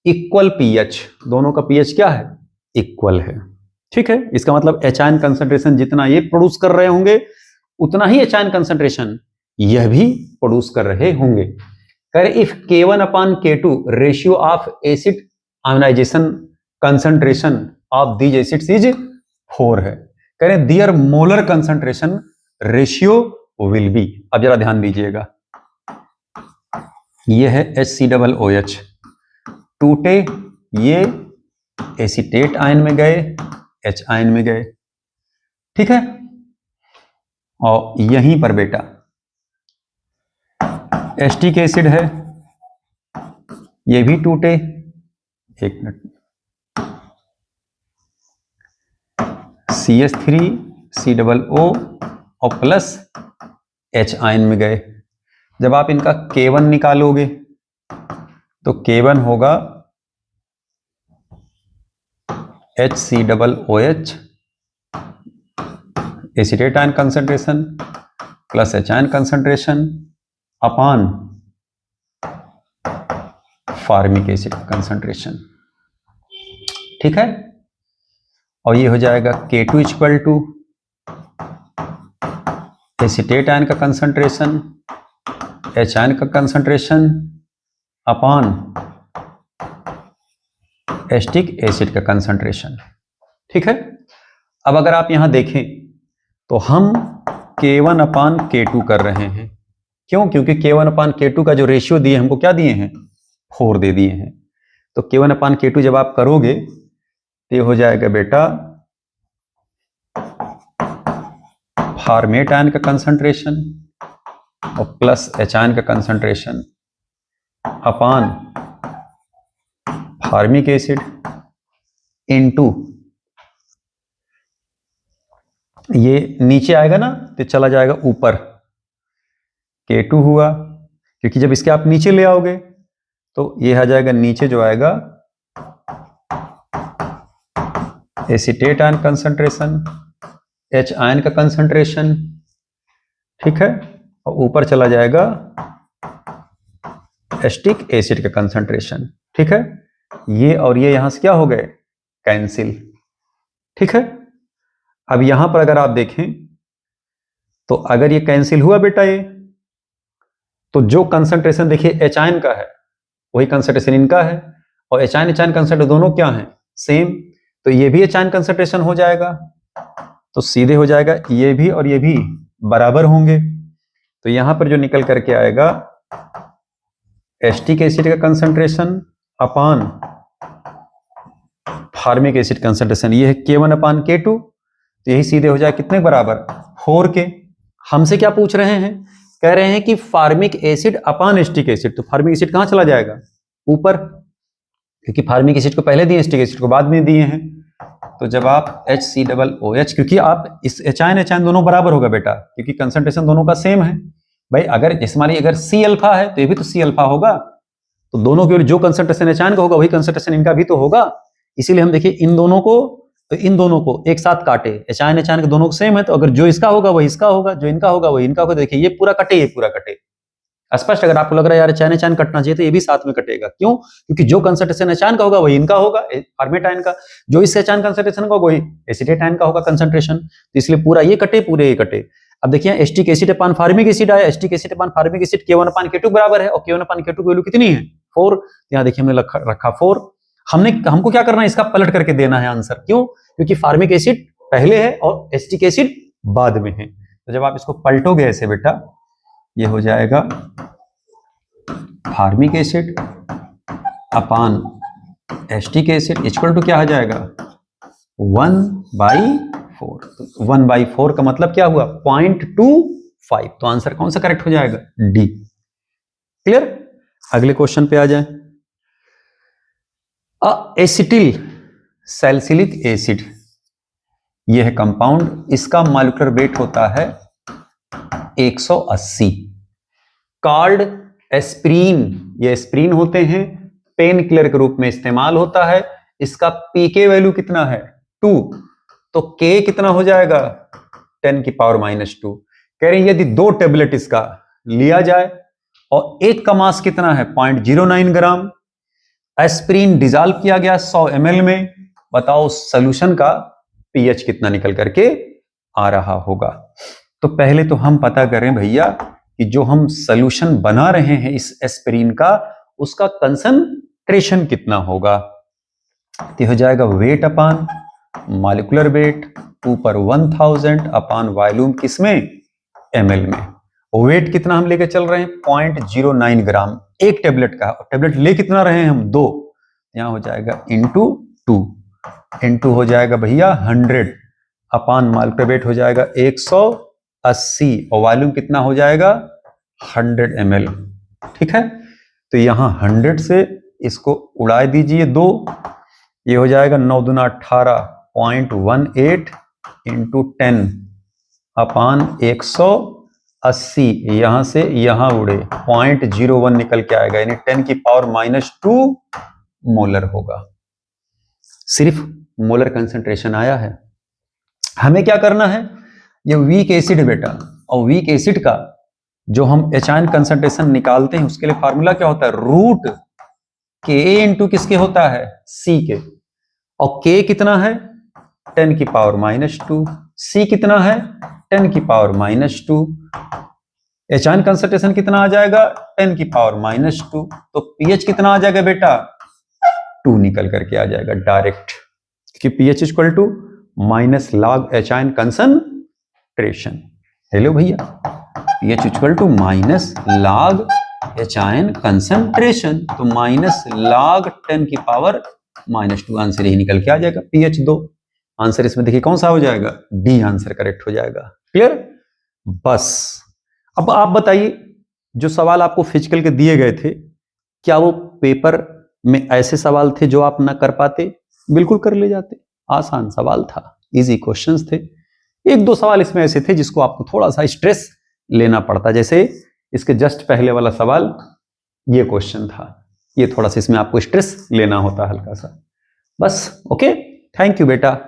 इक्वल pH, दोनों का pH क्या है? इक्वल है। ठीक है, इसका मतलब H आयन कंसंट्रेशन जितना ये प्रोड्यूस कर रहे होंगे उतना ही H आयन कंसंट्रेशन यह भी प्रोड्यूस कर रहे होंगे। करें if K1 upon K2 ratio of acid ionization concentration of these acids is 4 है। करें their molar concentration ratio will be. अब जरा ध्यान दीजिएगा, ये है HCOOH, टूटे ये एसीटेट आयन में गए, H आयन में गए। ठीक है, और यहीं पर बेटा एसिटिक एसिड है, ये भी टूटे, एक मिनट, CH3COO और प्लस H आयन में गए। जब आप इनका K1 निकालोगे तो K1 होगा HCOOH acetate ion concentration plus H ion concentration upon formic acid concentration. ठीक है, और ये हो जाएगा K2 equal to acetate ion का कंसंट्रेशन, H आयन का कंसंट्रेशन अपॉन एसिटिक एसिड का कंसंट्रेशन। ठीक है, अब अगर आप यहां देखें तो हम K1 अपान K2 कर रहे हैं। क्यों? क्योंकि K1 अपान K2 का जो रेशियो दिए हमको क्या दिए हैं? 4 दे दिए हैं। तो K1 अपान K2 जब आप करोगे तो ये हो जाएगा बेटा फॉर्मेट आयन का कंसंट्रेशन और प्लस H आयन का कंसंट्रेशन अपान फार्मिक एसिड इनटू, ये नीचे आएगा ना तो चला जाएगा ऊपर, K2 हुआ, क्योंकि जब इसके आप नीचे ले आओगे तो ये आ जाएगा नीचे जो आएगा acetate ion concentration, H ion का कंसंट्रेशन। ठीक है, और ऊपर चला जाएगा एसिटिक एसिड का कंसंट्रेशन। ठीक है, ये और ये यहां से क्या हो गए? कैंसिल। ठीक है, अब यहां पर अगर आप देखें तो अगर ये कैंसिल हुआ बेटा ये, तो जो कंसंट्रेशन देखिए H आयन का है वही कंसंट्रेशन इनका है, और H आयन कंसंट्रेशन दोनों क्या है? सेम। तो ये भी एच आयन कंसंट्रेशन हो जाएगा, तो सीधे हो जाएगा ये भी और ये भी बराबर होंगे। तो यहां पर जो निकल करके आएगा एस्टिक एसिड का कंसंट्रेशन अपान फार्मिक एसिड कंसंट्रेशन, ये है K1/K2, तो यही सीधे हो जाए कितने बराबर 4K। हमसे क्या पूछ रहे हैं, कह रहे हैं कि formic acid upon acetic acid, तो फार्मिक एसिड कहां चला जाएगा ऊपर, क्योंकि फार्मिक एसिड को पहले दिए एस्टिक एसिड को बाद में दिए हैं। तो जब आप HCOOH, क्योंकि आप इस एच आयन दोनों बराबर होगा बेटा, क्योंकि कंसंट्रेशन दोनों का सेम है भाई। अगर जैसे मान लीजिए अगर C अल्फा है तो ये भी तो C अल्फा होगा, तो दोनों की जो कंसंट्रेशन एच आयन का होगा वही कंसंट्रेशन इनका भी तो होगा। इसीलिए हम देखिए इन दोनों को एक साथ काटे, एच आयन के दोनों सेम है, तो अगर जो इसका होगा वही इसका होगा, जो इनका होगा वही इनका होगा। देखिए ये पूरा कटे, ये पूरा कटे, स्पष्ट। अगर आपको लग रहा है यार एच आयन कटना चाहिए तो ये भी साथ में कटेगा, क्यों? क्योंकि जो कंसंट्रेशन एच आयन का होगा वही इनका होगा फॉर्मेट आयन का, जो इस एच आयन कंसंट्रेशन का होगा वही एसिटेट आयन का होगा कंसंट्रेशन, तो इसलिए पूरा ये कटे पूरे ये कटे। अब देखिए एस्टिक एसिड अपान फार्मिक एसिड आया, एस्टिक एसिड अपान फार्मिक एसिड K1/K2 बराबर है, और K1/K2 की वैल्यू कितनी है 4। यहाँ देखिए हमने रखा 4। हमको क्या करना है, इसका पलट करके देना है आंसर, क्यों? क्योंकि फार्मिक एसिड पहले है और एस्टिक एसिड बाद में है। तो जब आप इसको पलटोगे ऐसे बेटा, ये हो जाएगा formic acid upon acetic acid equal to क्या हो जाएगा 1/4। तो 1/4 का मतलब क्या हुआ 0.25। तो आंसर कौन सा करेक्ट हो जाएगा डी। क्लियर? अगले क्वेश्चन पे आ जाए। एसिटिल सैलिसिलिक एसिड, यह है कंपाउंड, इसका मॉलिक्यूलर वेट होता है 180। कार्ड एस्प्रीन, ये एस्प्रीन होते हैं, पेन किलर के रूप में इस्तेमाल होता है। इसका पीके वैल्यू कितना है 2, तो के कितना हो जाएगा 10⁻²। कह रहे हैं यदि 2 टेबलेट इसका लिया जाए और एक का मास कितना है 0.09 ग्राम, एस्प्रीन डिजॉल्व किया गया 100 ml में, बताओ सॉल्यूशन का पीएच कितना निकल करके आ रहा होगा। तो पहले तो हम पता करें भैया कि जो हम सॉल्यूशन बना रहे हैं इस एस्प्रीन का, उसका कंसंट्रेशन कितना होगा। तो हो जाएगा वेट अपान मॉलिक्यूलर वेट ऊपर 1000 अपान वॉल्यूम किसमें ml में। वेट कितना हम लेके चल रहे हैं 0.09 ग्राम एक टेबलेट का, टेबलेट ले कितना रहे हैं हम 2, यहां हो जाएगा इंटू 2 इंटू हो जाएगा भैया 100 अपान मॉलिक्यूलर वेट हो जाएगा 180 और वॉल्यूम कितना हो जाएगा 100 ml। ठीक है, तो यहां 100 से इसको उड़ा दीजिए 2, ये हो जाएगा 9 दूना 18 0.18 इंटू 10 अपान 180, यहां से यहां उड़े 0.01 निकल के आएगा, यानी 10⁻²मोलर होगा। सिर्फ मोलर कंसंट्रेशन आया है। हमें क्या करना है, ये वीक एसिड है बेटा, और वीक एसिड का जो हम एच आयन कंसंट्रेशन निकालते हैं उसके लिए फार्मूला क्या होता है, रूट के इंटू किसके होता है सी के, और के कितना है 10⁻², सी कितना है 10⁻², एच आयन कंसंट्रेशन कितना आ जाएगा 10⁻², तो पीएच कितना आ जाएगा बेटा 2 निकल करके आ जाएगा डायरेक्ट, क्योंकि pH equal to minus log H ion concentration. Hello भैया, pH equal to minus log H ion concentration, तो माइनस लॉग 10⁻², आंसर यही निकल के आ जाएगा पीएच 2। आंसर इसमें देखिए कौन सा हो जाएगा, डी आंसर करेक्ट हो जाएगा। क्लियर? बस अब आप बताइए, जो सवाल आपको फिजिकल के दिए गए थे, क्या वो पेपर में ऐसे सवाल थे जो आप ना कर पाते? बिल्कुल कर ले जाते, आसान सवाल था, इजी क्वेश्चंस थे। 1-2 सवाल इसमें ऐसे थे जिसको आपको थोड़ा सा स्ट्रेस लेना पड़ता, जैसे इसके जस्ट पहले वाला सवाल ये क्वेश्चन था, ये थोड़ा सा इसमें आपको स्ट्रेस लेना होता हल्का सा, बस। ओके, थैंक यू बेटा।